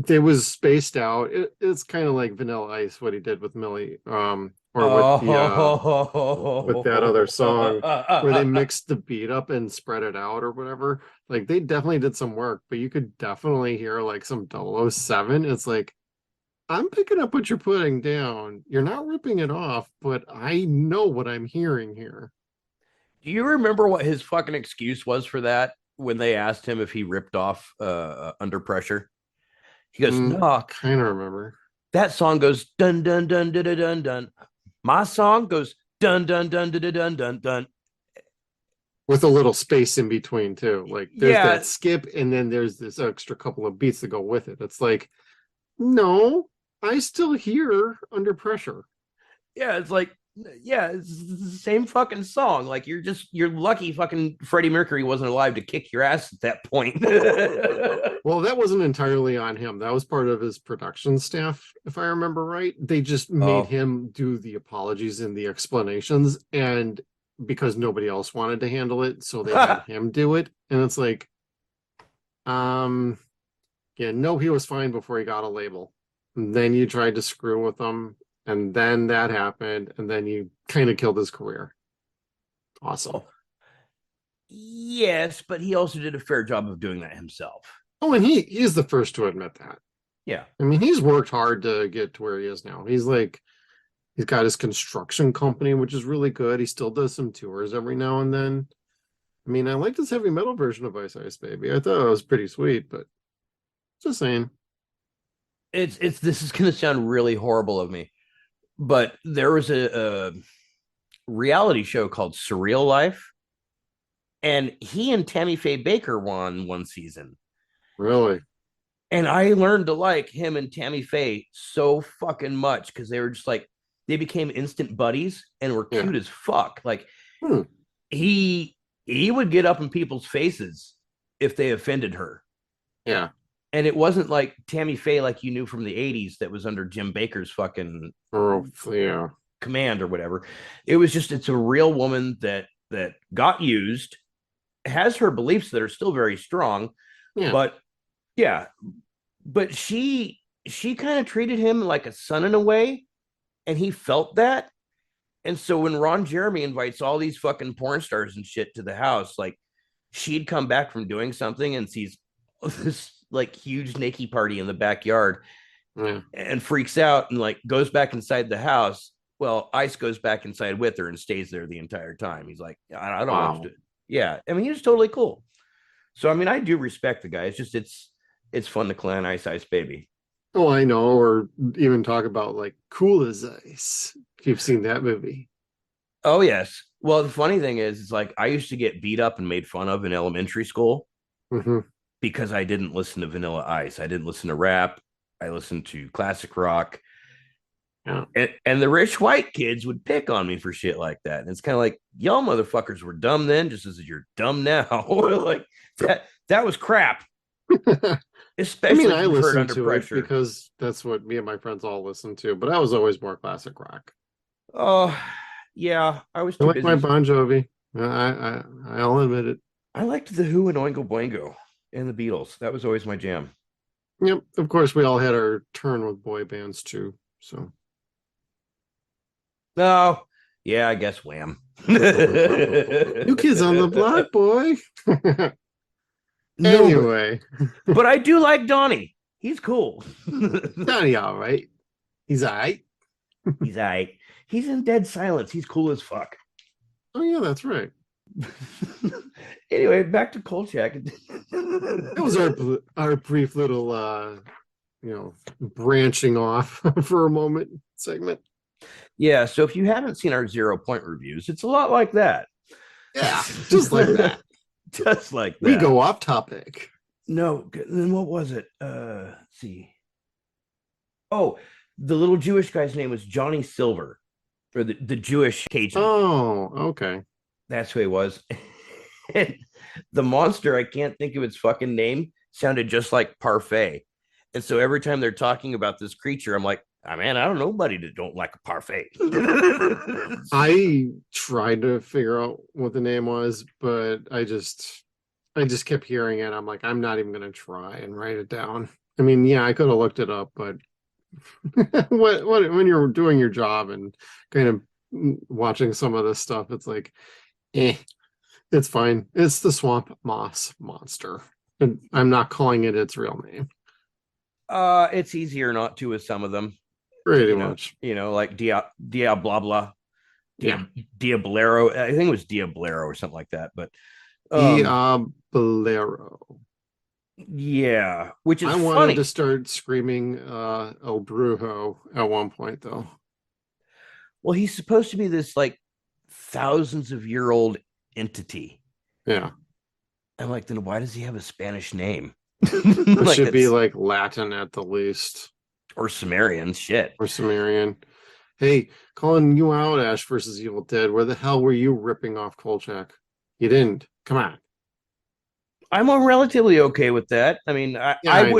It was spaced out. It's kind of like Vanilla Ice, what he did with Millie, or with that other song where they mixed the beat up and spread it out or whatever. Like they definitely did some work, but you could definitely hear like some 007. It's like, I'm picking up what you're putting down. You're not ripping it off, but I know what I'm hearing here. Do you remember what his fucking excuse was for that when they asked him if he ripped off Under Pressure? He goes, no, Kind of remember. that song goes dun dun dun dun dun dun dun. My song goes dun dun dun dun dun dun dun dun. With a little space in between too. Like there's Yeah. that skip and then there's this extra couple of beats that go with it. It's like, no, I still hear Under Pressure. Yeah, it's like, yeah, it's the same fucking song. Like you're lucky fucking Freddie Mercury wasn't alive to kick your ass at that point. Well, that wasn't entirely on him. That was part of his production staff, if I remember right. They just made him do the apologies and the explanations, and because nobody else wanted to handle it, so they had him do it. And it's like, yeah, no, he was fine before he got a label. And then you tried to screw with him, and then that happened, and then you kind of killed his career. Awesome. Yes, but he also did a fair job of doing that himself. Oh, and he's the first to admit that. Yeah. I mean, he's worked hard to get to where he is now. He's got his construction company, which is really good. He still does some tours every now and then. I mean, I liked his heavy metal version of Ice Ice Baby. I thought it was pretty sweet, but just saying. It's this is gonna sound really horrible of me, but there was a reality show called Surreal Life, and he and Tammy Faye Baker won one season. Really? And I learned to like him and Tammy Faye so fucking much because they were just like they became instant buddies and were cute as fuck. Like he would get up in people's faces if they offended her. Yeah. And it wasn't like Tammy Faye like you knew from the 80s that was under Jim Baker's fucking command or whatever. It was just it's a real woman that got used, has her beliefs that are still very strong, but she kind of treated him like a son in a way, and he felt that. And so when Ron Jeremy invites all these fucking porn stars and shit to the house, like she'd come back from doing something and sees this like huge naked party in the backyard and freaks out and like goes back inside the house. Well, Ice goes back inside with her and stays there the entire time. He's like, I don't want to do it. Yeah. I mean, he was totally cool. So, I mean, I do respect the guy. It's just, it's fun to clan Ice Ice Baby. Oh, I know. Or even talk about like Cool as Ice. If you've seen that movie. Oh, yes. Well, the funny thing is, it's like I used to get beat up and made fun of in elementary school because I didn't listen to Vanilla Ice. I didn't listen to rap. I listened to classic rock. Yeah. And the rich white kids would pick on me for shit like that. And it's kind of like, y'all motherfuckers were dumb then, just as you're dumb now. Like that was crap. Especially I listened to pressure. It because that's what me and my friends all listened to, but I was always more classic rock. Oh, yeah. I was too busy. My Bon Jovi. I'll admit it. I liked The Who and Oingo Boingo and the Beatles. That was always my jam. Yep. Of course, we all had our turn with boy bands too. So. No. Yeah, I guess Wham. New Kids on the Block, boy. Anyway. But I do like Donnie. He's cool. Donnie, all right. He's all right. He's all right. He's in Dead Silence. He's cool as fuck. Oh, yeah, that's right. Anyway, back to Kolchak. That was our brief little, branching off for a moment segment. Yeah, so if you haven't seen our 0 Point reviews, it's a lot like that. Yeah, just like that. Just like that. We go off topic. No, then what was it? Let's see. Oh, the little Jewish guy's name was Johnny Silver, or the Jewish Cajun. Oh, okay. That's who he was. And the monster, I can't think of its fucking name, sounded just like Parfait. And so every time they're talking about this creature, I'm like, oh, man, I don't know nobody that don't like a Parfait. I tried to figure out what the name was, but I just kept hearing it. I'm like, I'm not even going to try and write it down. I mean, yeah, I could have looked it up, but what when you're doing your job and kind of watching some of this stuff, it's like, it's fine. It's the swamp moss monster. And I'm not calling it its real name. It's easier not to with some of them. Pretty much. Like Diablero. I think it was Diablero or something like that. But Diablero. Yeah, which is I wanted funny. to start screaming El Brujo at one point, though. Well, he's supposed to be this like thousands of year old entity. Yeah. I'm like, then why does he have a Spanish name? It like should be like Latin at the least. Or Sumerian shit. Or Sumerian. Hey, calling you out, Ash versus Evil Dead. Where the hell were you ripping off Kolchak? You didn't. Come on. I'm relatively okay with that. I mean, I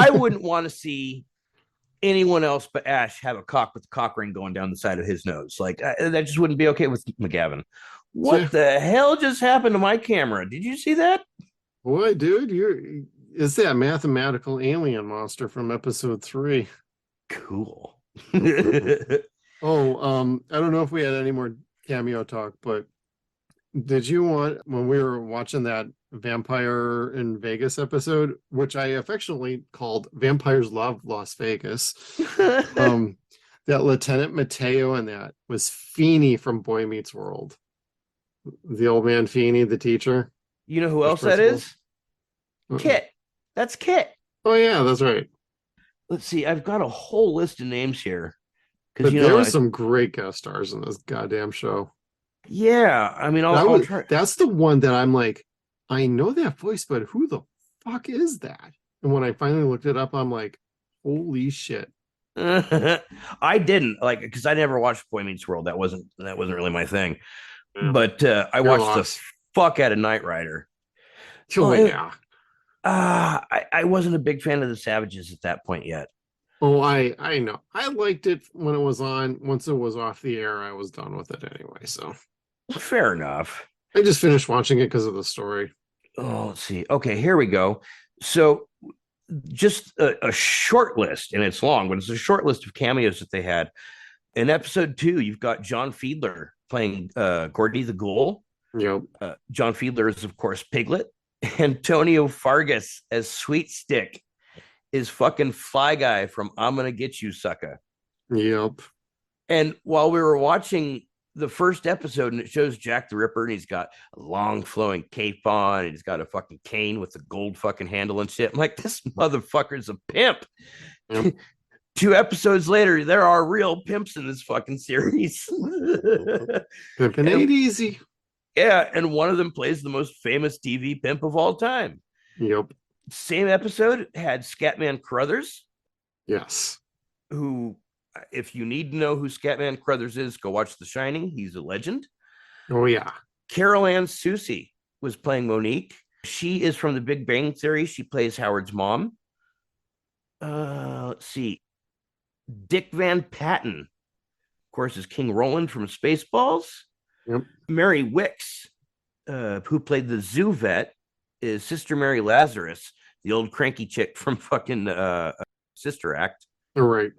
wouldn't want to see anyone else but Ash have a cock with a cock ring going down the side of his nose. Like that just wouldn't be okay with McGavin. What the hell just happened to my camera? Did you see that? Boy, dude, it's that mathematical alien monster from episode 3. Cool. Oh, I don't know if we had any more cameo talk, but did you want when we were watching that Vampire in Vegas episode, which I affectionately called Vampires Love Las Vegas? That Lieutenant Mateo and that was Feeney from Boy Meets World. The old man Feeney, the teacher. You know who else that principal. is? Kit. That's Kit. Oh yeah, that's right. Let's see. I've got a whole list of names here. But there were some great guest stars in this goddamn show. Yeah, I mean, I'll try. That's the one that I'm like, I know that voice, but who the fuck is that? And when I finally looked it up, I'm like, holy shit. I didn't like because I never watched Boy Meets World. That wasn't really my thing. Yeah. But I watched the fuck out of Knight Rider. Oh yeah. I wasn't a big fan of the Savages at that point yet. Oh, I know. I liked it when it was on. Once it was off the air, I was done with it anyway. So fair enough. I just finished watching it because of the story. Oh, let's see. Okay, here we go. So just a short list, and it's long, but it's a short list of cameos that they had. In episode 2, you've got John Fiedler playing Gordy the Ghoul. Yep. John Fiedler is, of course, Piglet. Antonio Fargas as Sweet Stick is fucking Fly Guy from I'm Gonna Get You, Sucker. Yep. And while we were watching the first episode and it shows Jack the Ripper and he's got a long flowing cape on and he's got a fucking cane with a gold fucking handle and shit, I'm like, this motherfucker's a pimp. Yep. 2 episodes later, there are real pimps in this fucking series. Pimping ain't easy. Yeah, and one of them plays the most famous TV pimp of all time. Yep. Same episode had Scatman Crothers. Yes. Who, if you need to know who Scatman Crothers is, go watch The Shining. He's a legend. Oh, yeah. Carol Ann Susie was playing Monique. She is from the Big Bang Theory. She plays Howard's mom. Let's see. Dick Van Patten, of course, is King Roland from Spaceballs. Yep. Mary Wicks, who played the zoo vet, is Sister Mary Lazarus, the old cranky chick from fucking Sister Act. Right.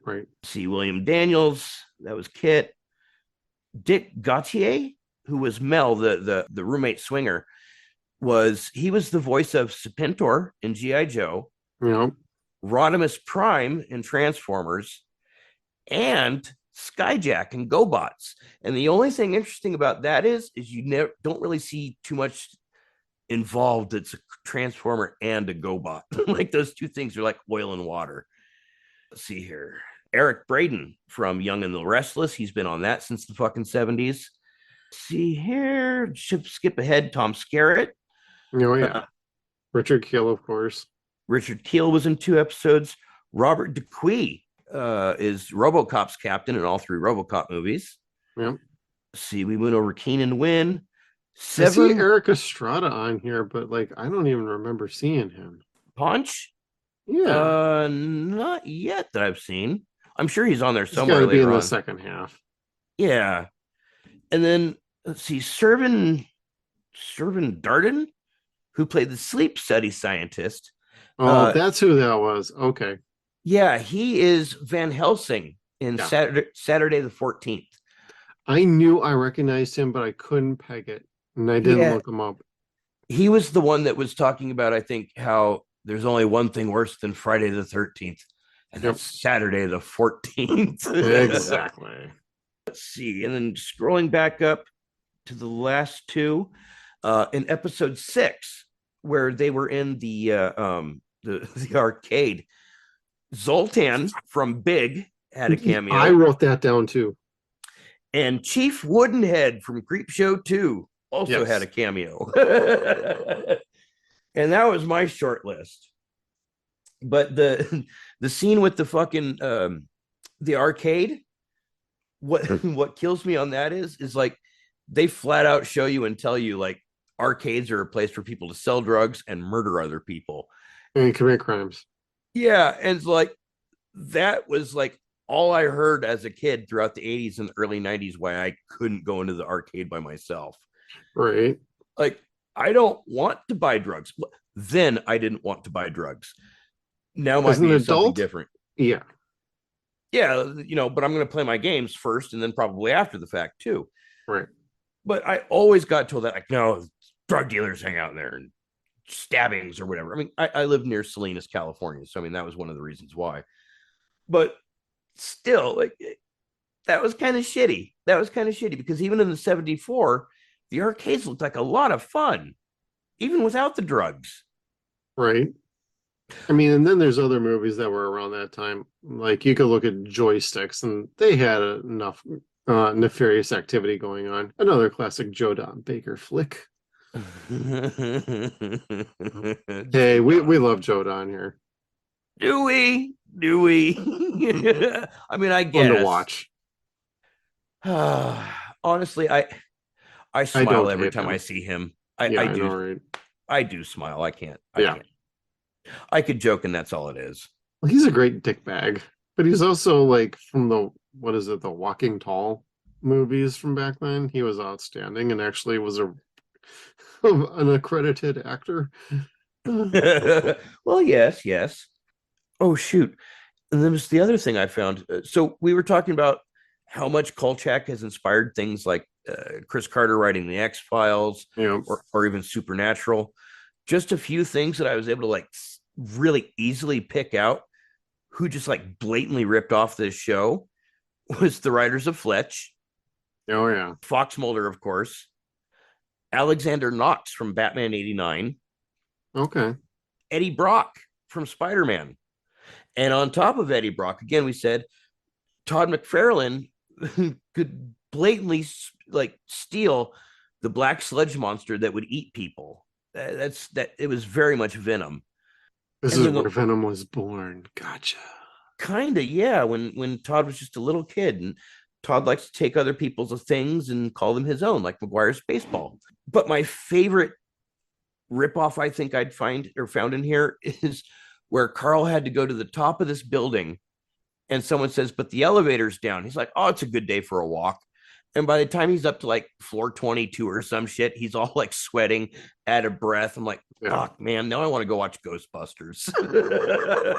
See, William Daniels, that was Kit. Dick Gautier, who was Mel, the roommate swinger, he was the voice of Serpentor in G.I. Joe. Yep. Rodimus Prime in Transformers, and Skyjack and GoBots. And the only thing interesting about that is you don't really see too much involved. It's a Transformer and a GoBot. Like those two things are like oil and water. Let's see here. Eric Braeden from Young and the Restless. He's been on that since the fucking 70s. See here. Skip ahead. Tom Skerritt. Oh, yeah. Richard Kiel, of course. Richard Kiel was in 2 episodes. Robert DeQuee is RoboCop's captain in all 3 RoboCop movies. Yep. See, we went over Keenan Wynn. I see Eric Estrada on here, but like I don't even remember seeing him. Punch? Yeah. Not yet that I've seen. I'm sure he's on there somewhere. He's got to be in the second half. Yeah. And then let's see, Servan Darden, who played the sleep study scientist. Oh, that's who that was. Okay. Yeah, he is Van Helsing in Saturday the 14th. I knew I recognized him, but I couldn't peg it, and I didn't look him up. He was the one that was talking about, I think, how there's only one thing worse than Friday the 13th, and that's Saturday the 14th. Exactly. Let's see, and then scrolling back up to the last 2, in episode 6, where they were in the arcade, Zoltan from Big had a cameo. I wrote that down too. And Chief Woodenhead from Creepshow 2 also had a cameo. And that was my short list. But the scene with the fucking the arcade, what kills me on that is like they flat out show you and tell you like arcades are a place for people to sell drugs and murder other people and commit crimes. Yeah, and it's like that was like all I heard as a kid throughout the 80s and the early 90s why I couldn't go into the arcade by myself. Right. Like, I don't want to buy drugs. Then I didn't want to buy drugs. Now might be something different. Yeah. Yeah, but I'm going to play my games first and then probably after the fact too. Right. But I always got told that, like, no, drug dealers hang out there and stabbings or whatever. I mean, I live near Salinas, California. So, I mean, that was one of the reasons why. But still, like, that was kind of shitty. That was kind of shitty because even in the 74, the arcades looked like a lot of fun, even without the drugs. Right. I mean, and then there's other movies that were around that time. Like you could look at Joysticks, and they had enough nefarious activity going on. Another classic Joe Don Baker flick. Hey, we love Joe Don here. Do we? Do we? I mean, I Fun to guess. watch. Honestly, I smile don't every hate time him. I see him. Yeah, I I do. know, right? I do smile. I can't. Yeah. Can't. I could joke, and that's all it is. Well, he's a great dickbag, but he's also like from the what is it, the Walking Tall movies from back then. He was outstanding and actually was an accredited actor. Well, yes, yes. Oh shoot! And then was the other thing I found. So we were talking about how much Kolchak has inspired things like Chris Carter writing the X-Files, Yeah. or even Supernatural. Just a few things that I was able to like really easily pick out who just like blatantly ripped off this show was the writers of Fletch. Oh yeah. Fox Mulder, of course, Alexander Knox from Batman 89, Okay. Eddie Brock from Spider-Man. And on top of Eddie Brock, again, we said Todd McFarlane could blatantly like steal the black sludge monster that would eat people. It was very much Venom. This is where Venom was born. Gotcha. Kinda, yeah. When Todd was just a little kid, and Todd likes to take other people's things and call them his own, like McGuire's baseball. But my favorite ripoff I think I'd found in here is where Carl had to go to the top of this building, and someone says, "But the elevator's down." He's like, "Oh, it's a good day for a walk." And by the time he's up to like floor 22 or some shit, he's all like sweating, out of breath. I'm like, fuck, man, now I want to go watch Ghostbusters.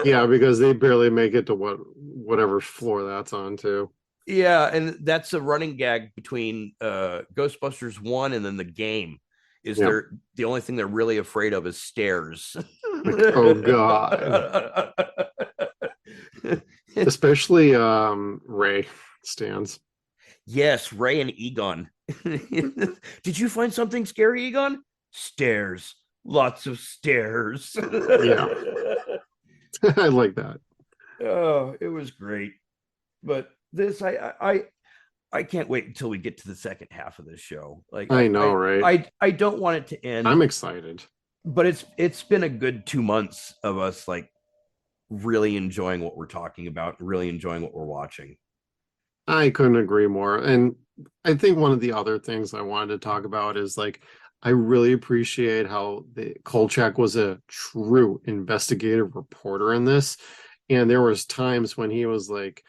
Yeah, because they barely make it to whatever floor that's on too. Yeah, and that's a running gag between Ghostbusters 1 and then the game. They're the only thing they're really afraid of is stairs. Like, oh god. Especially Ray stands. Yes, Ray and Egon. Did you find something scary, Egon? Stairs. Lots of stairs. Yeah. I like that. Oh, it was great. But this, I can't wait until we get to the second half of this show. Like I know, right? I don't want it to end. I'm excited. But it's been a good 2 months of us like really enjoying what we're talking about, really enjoying what we're watching. I couldn't agree more. And I think one of the other things I wanted to talk about is like I really appreciate how the Kolchak was a true investigative reporter in this. And there was times when he was like,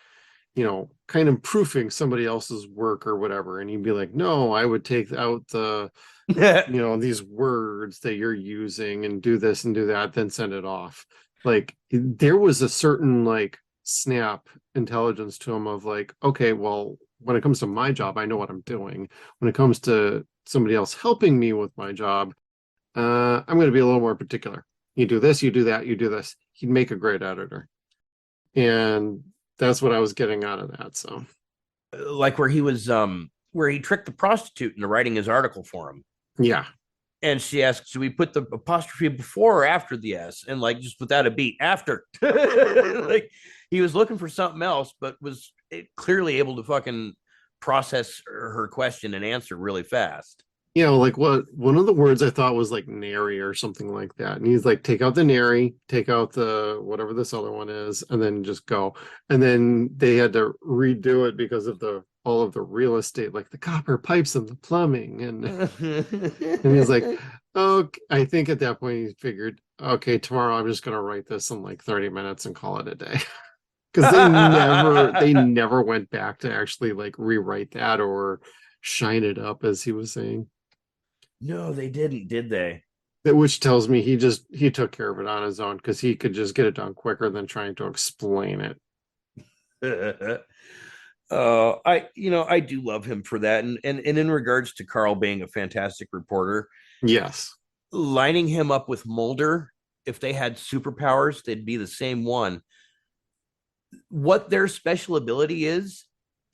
kind of proofing somebody else's work or whatever. And he'd be like, no, I would take out the, these words that you're using and do this and do that, then send it off. Like there was a certain like snap intelligence to him of like, okay, well, when it comes to my job, I know what I'm doing. When it comes to somebody else helping me with my job, I'm going to be a little more particular. You do this, you do that, you do this. He'd make a great editor. And that's what I was getting out of that. So like where he tricked the prostitute into writing his article for him. Yeah. And she asks, do we put the apostrophe before or after the S? And like just without a beat after. Like he was looking for something else, but was clearly able to fucking process her question and answer really fast. Like one of the words I thought was like nary or something like that. And he's like, take out the nary, take out the whatever this other one is, and then just go. And then they had to redo it because of all of the real estate, like the copper pipes and the plumbing. And he's like, oh, I think at that point he figured, okay, tomorrow I'm just gonna write this in like 30 minutes and call it a day. Because they never went back to actually like rewrite that or shine it up, as he was saying. No, they didn't, did they? Which tells me he took care of it on his own because he could just get it done quicker than trying to explain it. I do love him for that. And in regards to Carl being a fantastic reporter, Yes. lining him up with Mulder, if they had superpowers, they'd be the same one. What their special ability is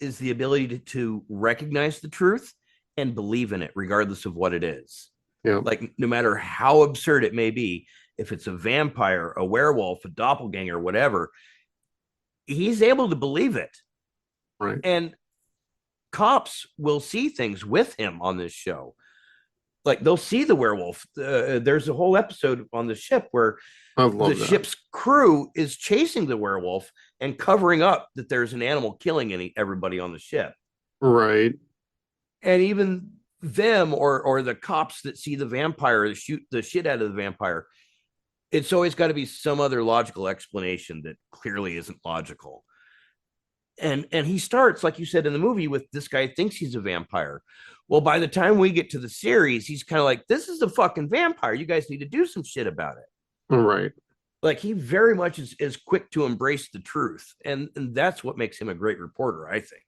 the ability to recognize the truth and believe in it, regardless of what it is. Yeah. Like, no matter how absurd it may be, if it's a vampire, a werewolf, a doppelganger, whatever, he's able to believe it. Right. And cops will see things with him on this show. Like, they'll see the werewolf. There's a whole episode on the ship where the ship's crew is chasing the werewolf and covering up that there's an animal killing everybody on the ship. Right. And even them or the cops that see the vampire shoot the shit out of the vampire, it's always got to be some other logical explanation that clearly isn't logical. And he starts, like you said in the movie, with this guy thinks he's a vampire. Well, by the time we get to the series, he's kind of like, this is a fucking vampire. You guys need to do some shit about it. Right. Like, he very much is quick to embrace the truth. And that's what makes him a great reporter, I think.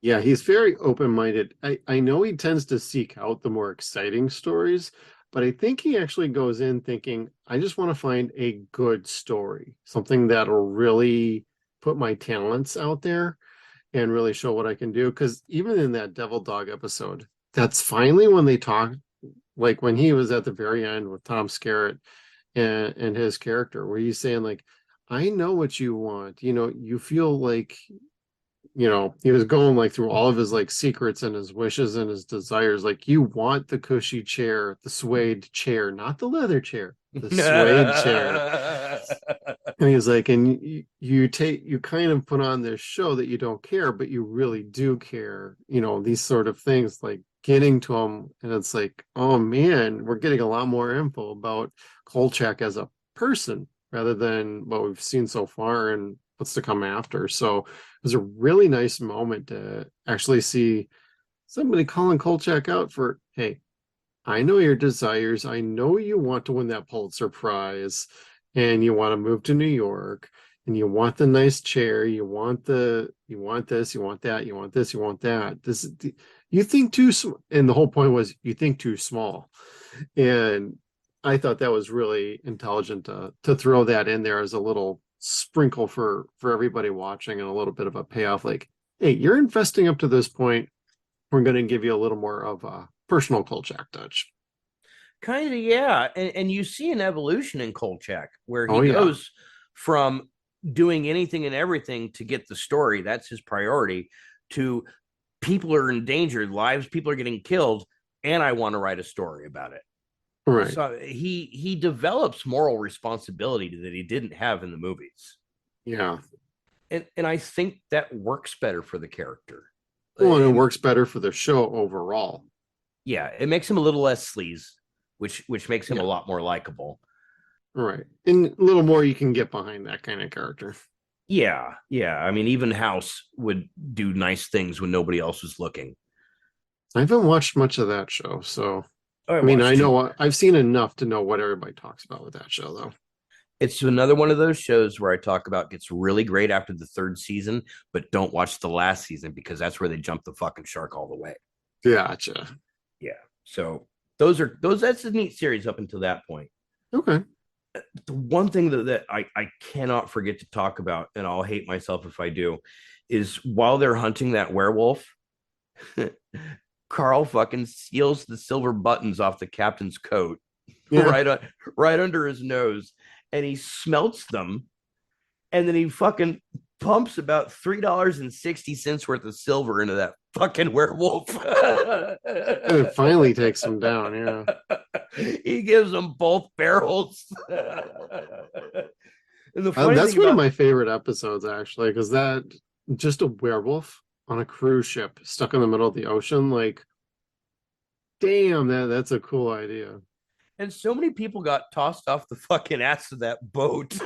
Yeah, he's very open-minded. I know he tends to seek out the more exciting stories, but I think he actually goes in thinking, I just want to find a good story, something that'll really put my talents out there and really show what I can do. Because even in that Devil Dog episode, that's finally when they talk, like when he was at the very end with Tom Skerritt and his character, where he's saying, like, I know what you want. You feel like, he was going like through all of his like secrets and his wishes and his desires. Like, you want the cushy chair, the suede chair, not the leather chair, the suede chair. And he's like, and you kind of put on this show that you don't care, but you really do care, these sort of things, like getting to him. And it's like, oh man, we're getting a lot more info about Kolchak as a person rather than what we've seen so far and what's to come after. So it was a really nice moment to actually see somebody calling Kolchak out for, hey, I know your desires. I know you want to win that Pulitzer Prize and you want to move to New York and you want the nice chair. You want this, you want that, you want this, you want that. You think too, and the whole point was you think too small. And I thought that was really intelligent to throw that in there as a little sprinkle for everybody watching and a little bit of a payoff. Like, hey, you're investing up to this point. We're going to give you a little more of a personal Kolchak touch. Kind of, yeah. And you see an evolution in Kolchak where he goes from doing anything and everything to get the story, that's his priority, to people are in danger, people are getting killed, and I want to write a story about it. Right. So he develops moral responsibility that he didn't have in the movies. Yeah. And I think that works better for the character. Well, and it works better for the show overall. Yeah, it makes him a little less sleaze, which makes him a lot more likable. Right. And a little more you can get behind that kind of character. Yeah. I mean, even House would do nice things when nobody else was looking. I haven't watched much of that show, so I know I've seen enough to know what everybody talks about with that show, though. It's another one of those shows where I talk about gets really great after the third season, but don't watch the last season because that's where they jump the fucking shark all the way. Gotcha. Yeah. So that's a neat series up until that point. Okay. The one thing that I cannot forget to talk about, and I'll hate myself if I do, is while they're hunting that werewolf, Carl fucking steals the silver buttons off the captain's coat right under his nose, and he smelts them, and then he fucking pumps about $3.60 worth of silver into that fucking werewolf. And it finally takes him down. Yeah. He gives them both barrels. And that's one of my favorite episodes, actually, because that just a werewolf on a cruise ship stuck in the middle of the ocean. Like, damn, that's a cool idea. And so many people got tossed off the fucking ass of that boat.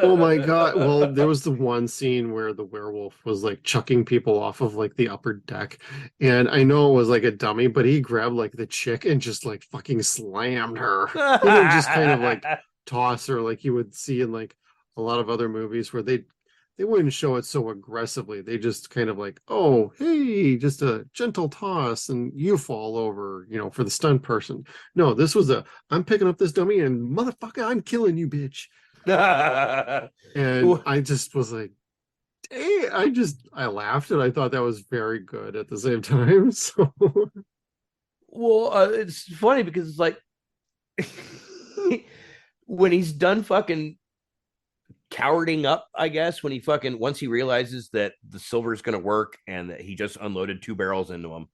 Oh my god. Well, there was the one scene where the werewolf was like chucking people off of like the upper deck. And I know it was like a dummy, but he grabbed like the chick and just like fucking slammed her. He didn't just kind of like toss her like you would see in like a lot of other movies where they they wouldn't show it so aggressively. They just kind of like, oh, hey, just a gentle toss and you fall over, for the stunt person. No, this was I'm picking up this dummy and motherfucker, I'm killing you, bitch. And I just was like, hey, I laughed and I thought that was very good at the same time. So, well, it's funny because it's like when he's done fucking cowarding up, I guess, when he fucking once he realizes that the silver is going to work and that he just unloaded 2 barrels into him,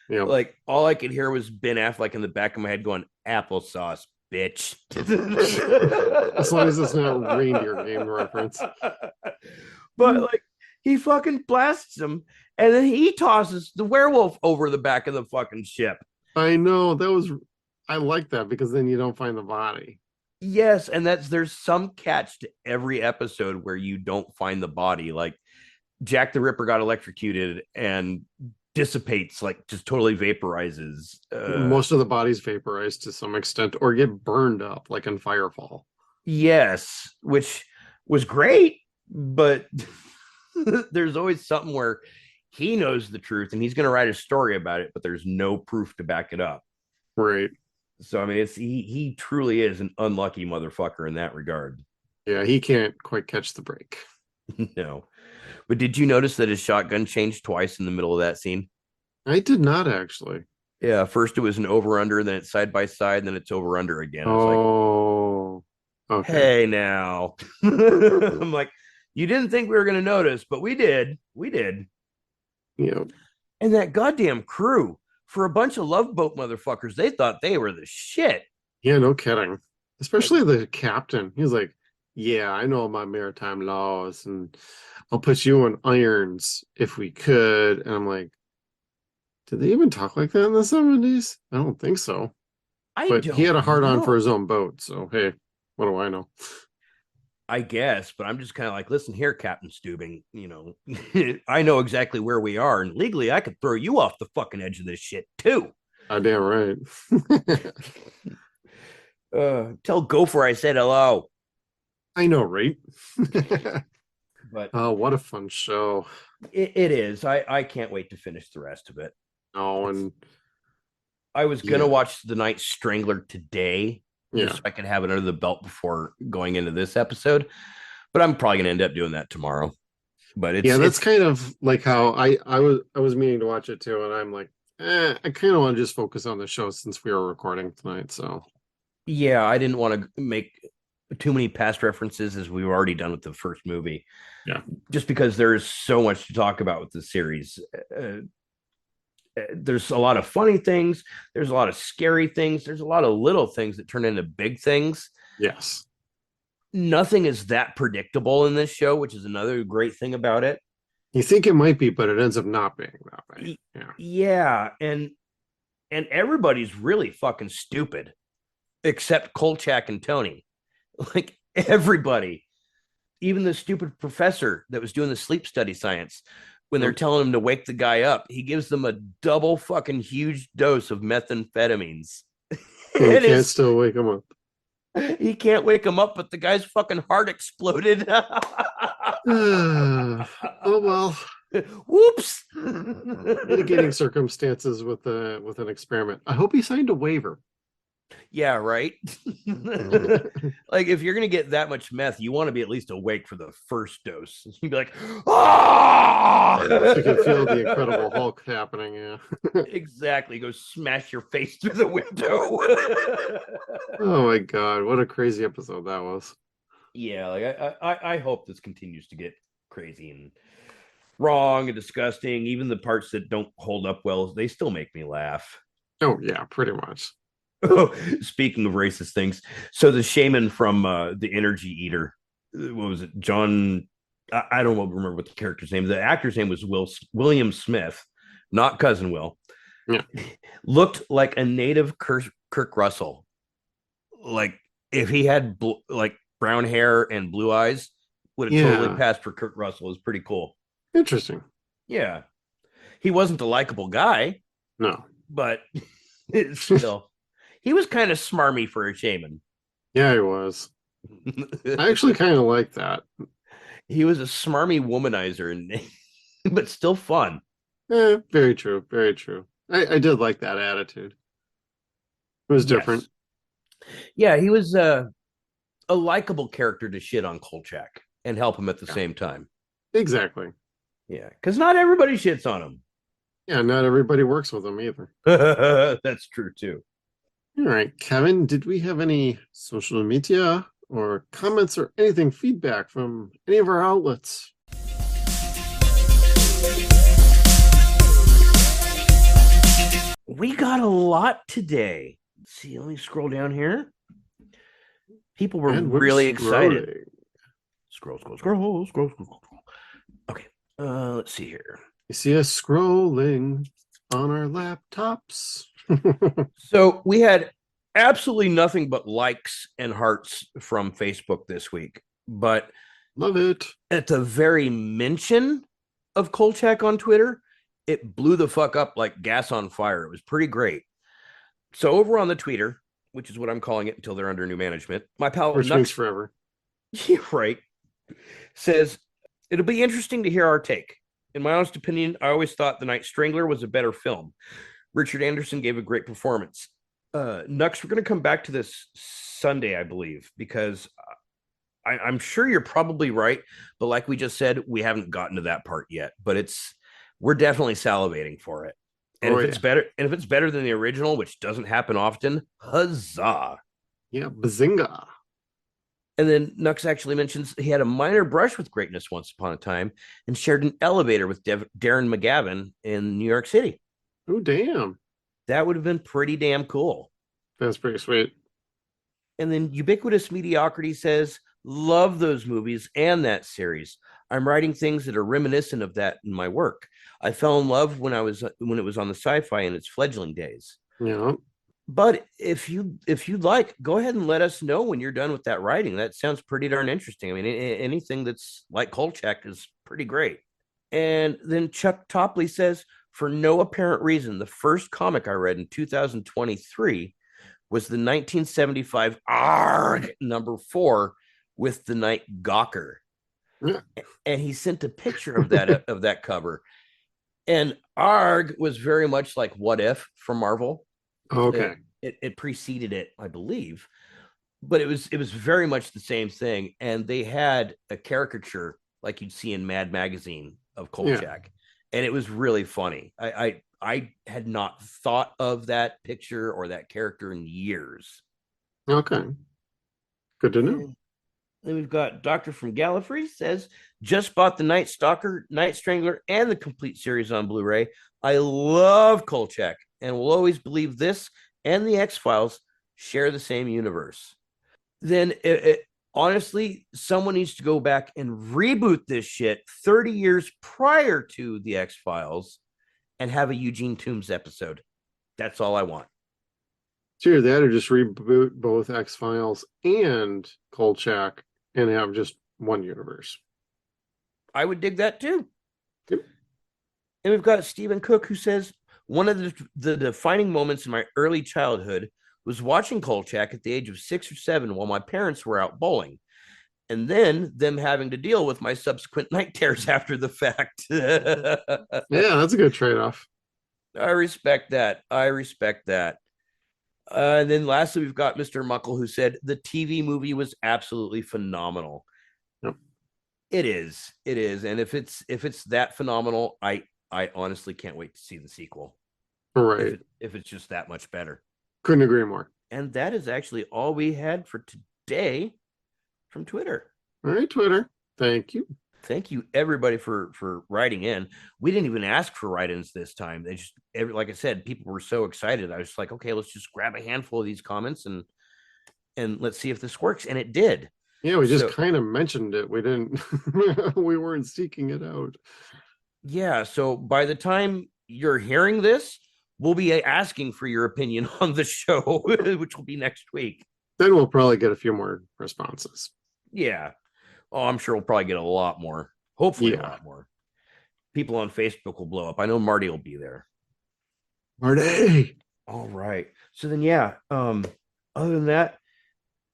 like all I could hear was Ben Affleck in the back of my head going, "Applesauce, bitch." As long as it's not reindeer game reference. But like he fucking blasts him and then he tosses the werewolf over the back of the fucking ship. I know I like that because then you don't find the body. Yes, and there's some catch to every episode where you don't find the body. Like Jack the Ripper got electrocuted and dissipates, like just totally vaporizes. Most of the bodies vaporize to some extent or get burned up, like in Firefall. Yes, which was great, but there's always something where he knows the truth and he's going to write a story about it, but there's no proof to back it up. Right. So I mean, he truly is an unlucky motherfucker in that regard. Yeah, he can't quite catch the break. No. But did you notice that his shotgun changed twice in the middle of that scene? I did not actually. Yeah, first it was an over under, then it's side by side, then it's over under again. Oh, like, okay. Hey now. I'm like, you didn't think we were going to notice, but we did. We did. Yeah. And that goddamn crew, for a bunch of Love Boat motherfuckers, they thought they were the shit. Yeah, no kidding. Especially the captain. He's like, yeah, I know my maritime laws and I'll put you in irons if we could. And I'm like, did they even talk like that in the 70s? I don't think so. But he had a hard on for his own boat. So, hey, what do I know? I guess, but I'm just kind of like, listen here, Captain Steubing, I know exactly where we are, and legally I could throw you off the fucking edge of this shit too. Damn right. Tell Gopher I said hello. I know, right? But what a fun show. It is. I can't wait to finish the rest of it. Oh, and I was gonna watch The Night Strangler today. Yeah, so I can have it under the belt before going into this episode, but I'm probably gonna end up doing that tomorrow. But that's kind of like how I was meaning to watch it too, and I'm like, I kind of want to just focus on the show since we are recording tonight. So yeah, I didn't want to make too many past references as we've already done with the first movie. Yeah, just because there is so much to talk about with the series. There's a lot of funny things. There's a lot of scary things. There's a lot of little things that turn into big things. Yes. Nothing is that predictable in this show, which is another great thing about it. You think it might be, but it ends up not being that way. Yeah. Yeah. And everybody's really fucking stupid except Kolchak and Tony. Like everybody, even the stupid professor that was doing the sleep study science, when they're telling him to wake the guy up, he gives them a double fucking huge dose of methamphetamines. And he can't still wake him up. He can't wake him up, but the guy's fucking heart exploded. Oh well. Whoops. Mitigating circumstances with an experiment. I hope he signed a waiver. Yeah, right. Like if you're gonna get that much meth, you want to be at least awake for the first dose. You'd be like, ah! So you can feel the Incredible Hulk happening. Yeah, exactly. Go smash your face through the window. Oh my god, what a crazy episode that was. Yeah, like I hope this continues to get crazy and wrong and disgusting. Even the parts that don't hold up well, they still make me laugh. Oh yeah, pretty much. Speaking of racist things, so the shaman from the Energy Eater, what was it? John, I don't remember what the character's name. The actor's name was William Smith, not Cousin Will. Yeah. Looked like a native Kirk Russell. Like if he had like brown hair and blue eyes, would have totally passed for Kirk Russell. It was pretty cool. Interesting. Yeah, he wasn't a likable guy. No, but still. He was kind of smarmy for a shaman. Yeah, he was. I actually kind of like that. He was a smarmy womanizer, and but still fun. Very true. Very true. I did like that attitude. It was different. Yes. Yeah, he was a likable character to shit on Kolchak and help him at the same time. Exactly. Yeah, because not everybody shits on him. Yeah, not everybody works with him either. That's true too. All right, Kevin, did we have any social media or comments or anything feedback from any of our outlets? We got a lot today. Let's see, let me scroll down here. People were really excited. Scroll. Okay, let's see here. You see us scrolling on our laptops. So we had absolutely nothing but likes and hearts from Facebook this week, but love it. At the very mention of Kolchak on Twitter, it blew the fuck up like gas on fire. It was pretty great. So over on the Twitter, which is what I'm calling it until they're under new management, my pal Which means forever. Yeah, right. Says it'll be interesting to hear our take. In my honest opinion, I always thought The Night Strangler was a better film. Richard Anderson gave a great performance. Nux, we're going to come back to this Sunday, I believe, because I'm sure you're probably right, but like we just said, we haven't gotten to that part yet. But we're definitely salivating for it. And if it's better than the original, which doesn't happen often, huzzah! Yeah, bazinga! And then Nux actually mentions he had a minor brush with greatness once upon a time and shared an elevator with Darren McGavin in New York City. Oh, damn! That would have been pretty damn cool. That's pretty sweet. And then Ubiquitous Mediocrity says, love those movies and that series. I'm writing things that are reminiscent of that in my work. I fell in love when it was on the sci-fi in its fledgling days. Yeah. But if you'd like, go ahead and let us know when you're done with that writing. That sounds pretty darn interesting. I mean, anything that's like Kolchak is pretty great. And then Chuck Topley says, for no apparent reason, the first comic I read in 2023 was the 1975 ARG #4 with the Night Gawker. Yeah. And he sent a picture of that cover. And ARG was very much like What If from Marvel. Okay. It preceded it, I believe. But it was very much the same thing. And they had a caricature like you'd see in Mad Magazine of Kolchak. Yeah. And it was really funny. I had not thought of that picture or that character in years. Okay. Good to know. And then we've got Doctor from Gallifrey says, just bought the Night Stalker, Night Strangler, and the complete series on Blu-ray. I love Kolchak and will always believe this and the X-Files share the same universe. Then honestly, someone needs to go back and reboot this shit 30 years prior to the X-Files and have a Eugene Toombs episode. That's all I want. Sure, that or just reboot both X-Files and Kolchak and have just one universe. I would dig that too. Yep. And we've got Stephen Cook who says, one of the defining moments in my early childhood was watching Kolchak at the age of 6 or 7 while my parents were out bowling, and then them having to deal with my subsequent night terrors after the fact. Yeah, that's a good trade-off. I respect that. And then lastly, we've got Mr. Muckle who said the TV movie was absolutely phenomenal. Yep. It is. And if it's that phenomenal, I honestly can't wait to see the sequel. Right. If it's just that much better. Couldn't agree more. And that is actually all we had for today from Twitter. All right, Twitter. Thank you. Thank you, everybody, for writing in. We didn't even ask for write-ins this time. They just, like I said, people were so excited. I was like, okay, let's just grab a handful of these comments and let's see if this works. And it did. Yeah, we just kind of mentioned it. We didn't, we weren't seeking it out. Yeah, so by the time you're hearing this, we'll be asking for your opinion on the show, which will be next week. Then we'll probably get a few more responses. Yeah. Oh, I'm sure we'll probably get a lot more. Hopefully a lot more. People on Facebook will blow up. I know Marty will be there. Marty! All right. So then, other than that,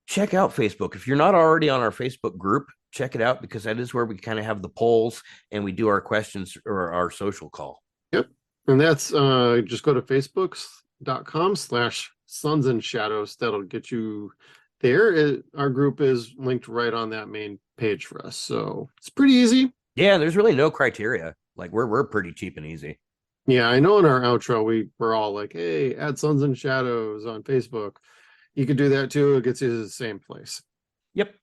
check out Facebook. If you're not already on our Facebook group, check it out, because that is where we kind of have the polls and we do our questions or our social call. Yep. And that's just go to facebook.com/SunsAndShadows. That'll get you there. Our group is linked right on that main page for us. So it's pretty easy. Yeah, there's really no criteria. Like we're pretty cheap and easy. Yeah, I know in our outro we're all like, hey, add Suns and Shadows on Facebook. You could do that too. It gets you to the same place. Yep.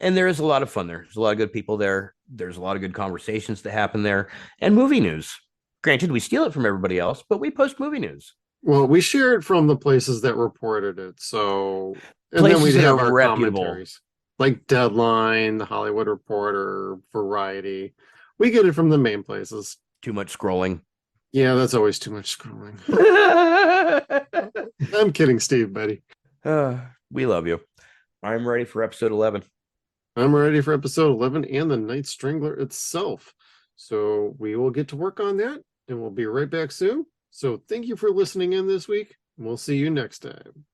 And there is a lot of fun there. There's a lot of good people there. There's a lot of good conversations that happen there. And movie news. Granted, we steal it from everybody else, but we post movie news. Well, we share it from the places that reported it. So, and Places then we'd that have are our reputable. commentaries like Deadline, The Hollywood Reporter, Variety. We get it from the main places. Too much scrolling. Yeah, that's always too much scrolling. I'm kidding, Steve, buddy. We love you. I'm ready for episode 11. I'm ready for episode 11 and the Night Strangler itself. So we will get to work on that, and we'll be right back soon. So thank you for listening in this week. We'll see you next time.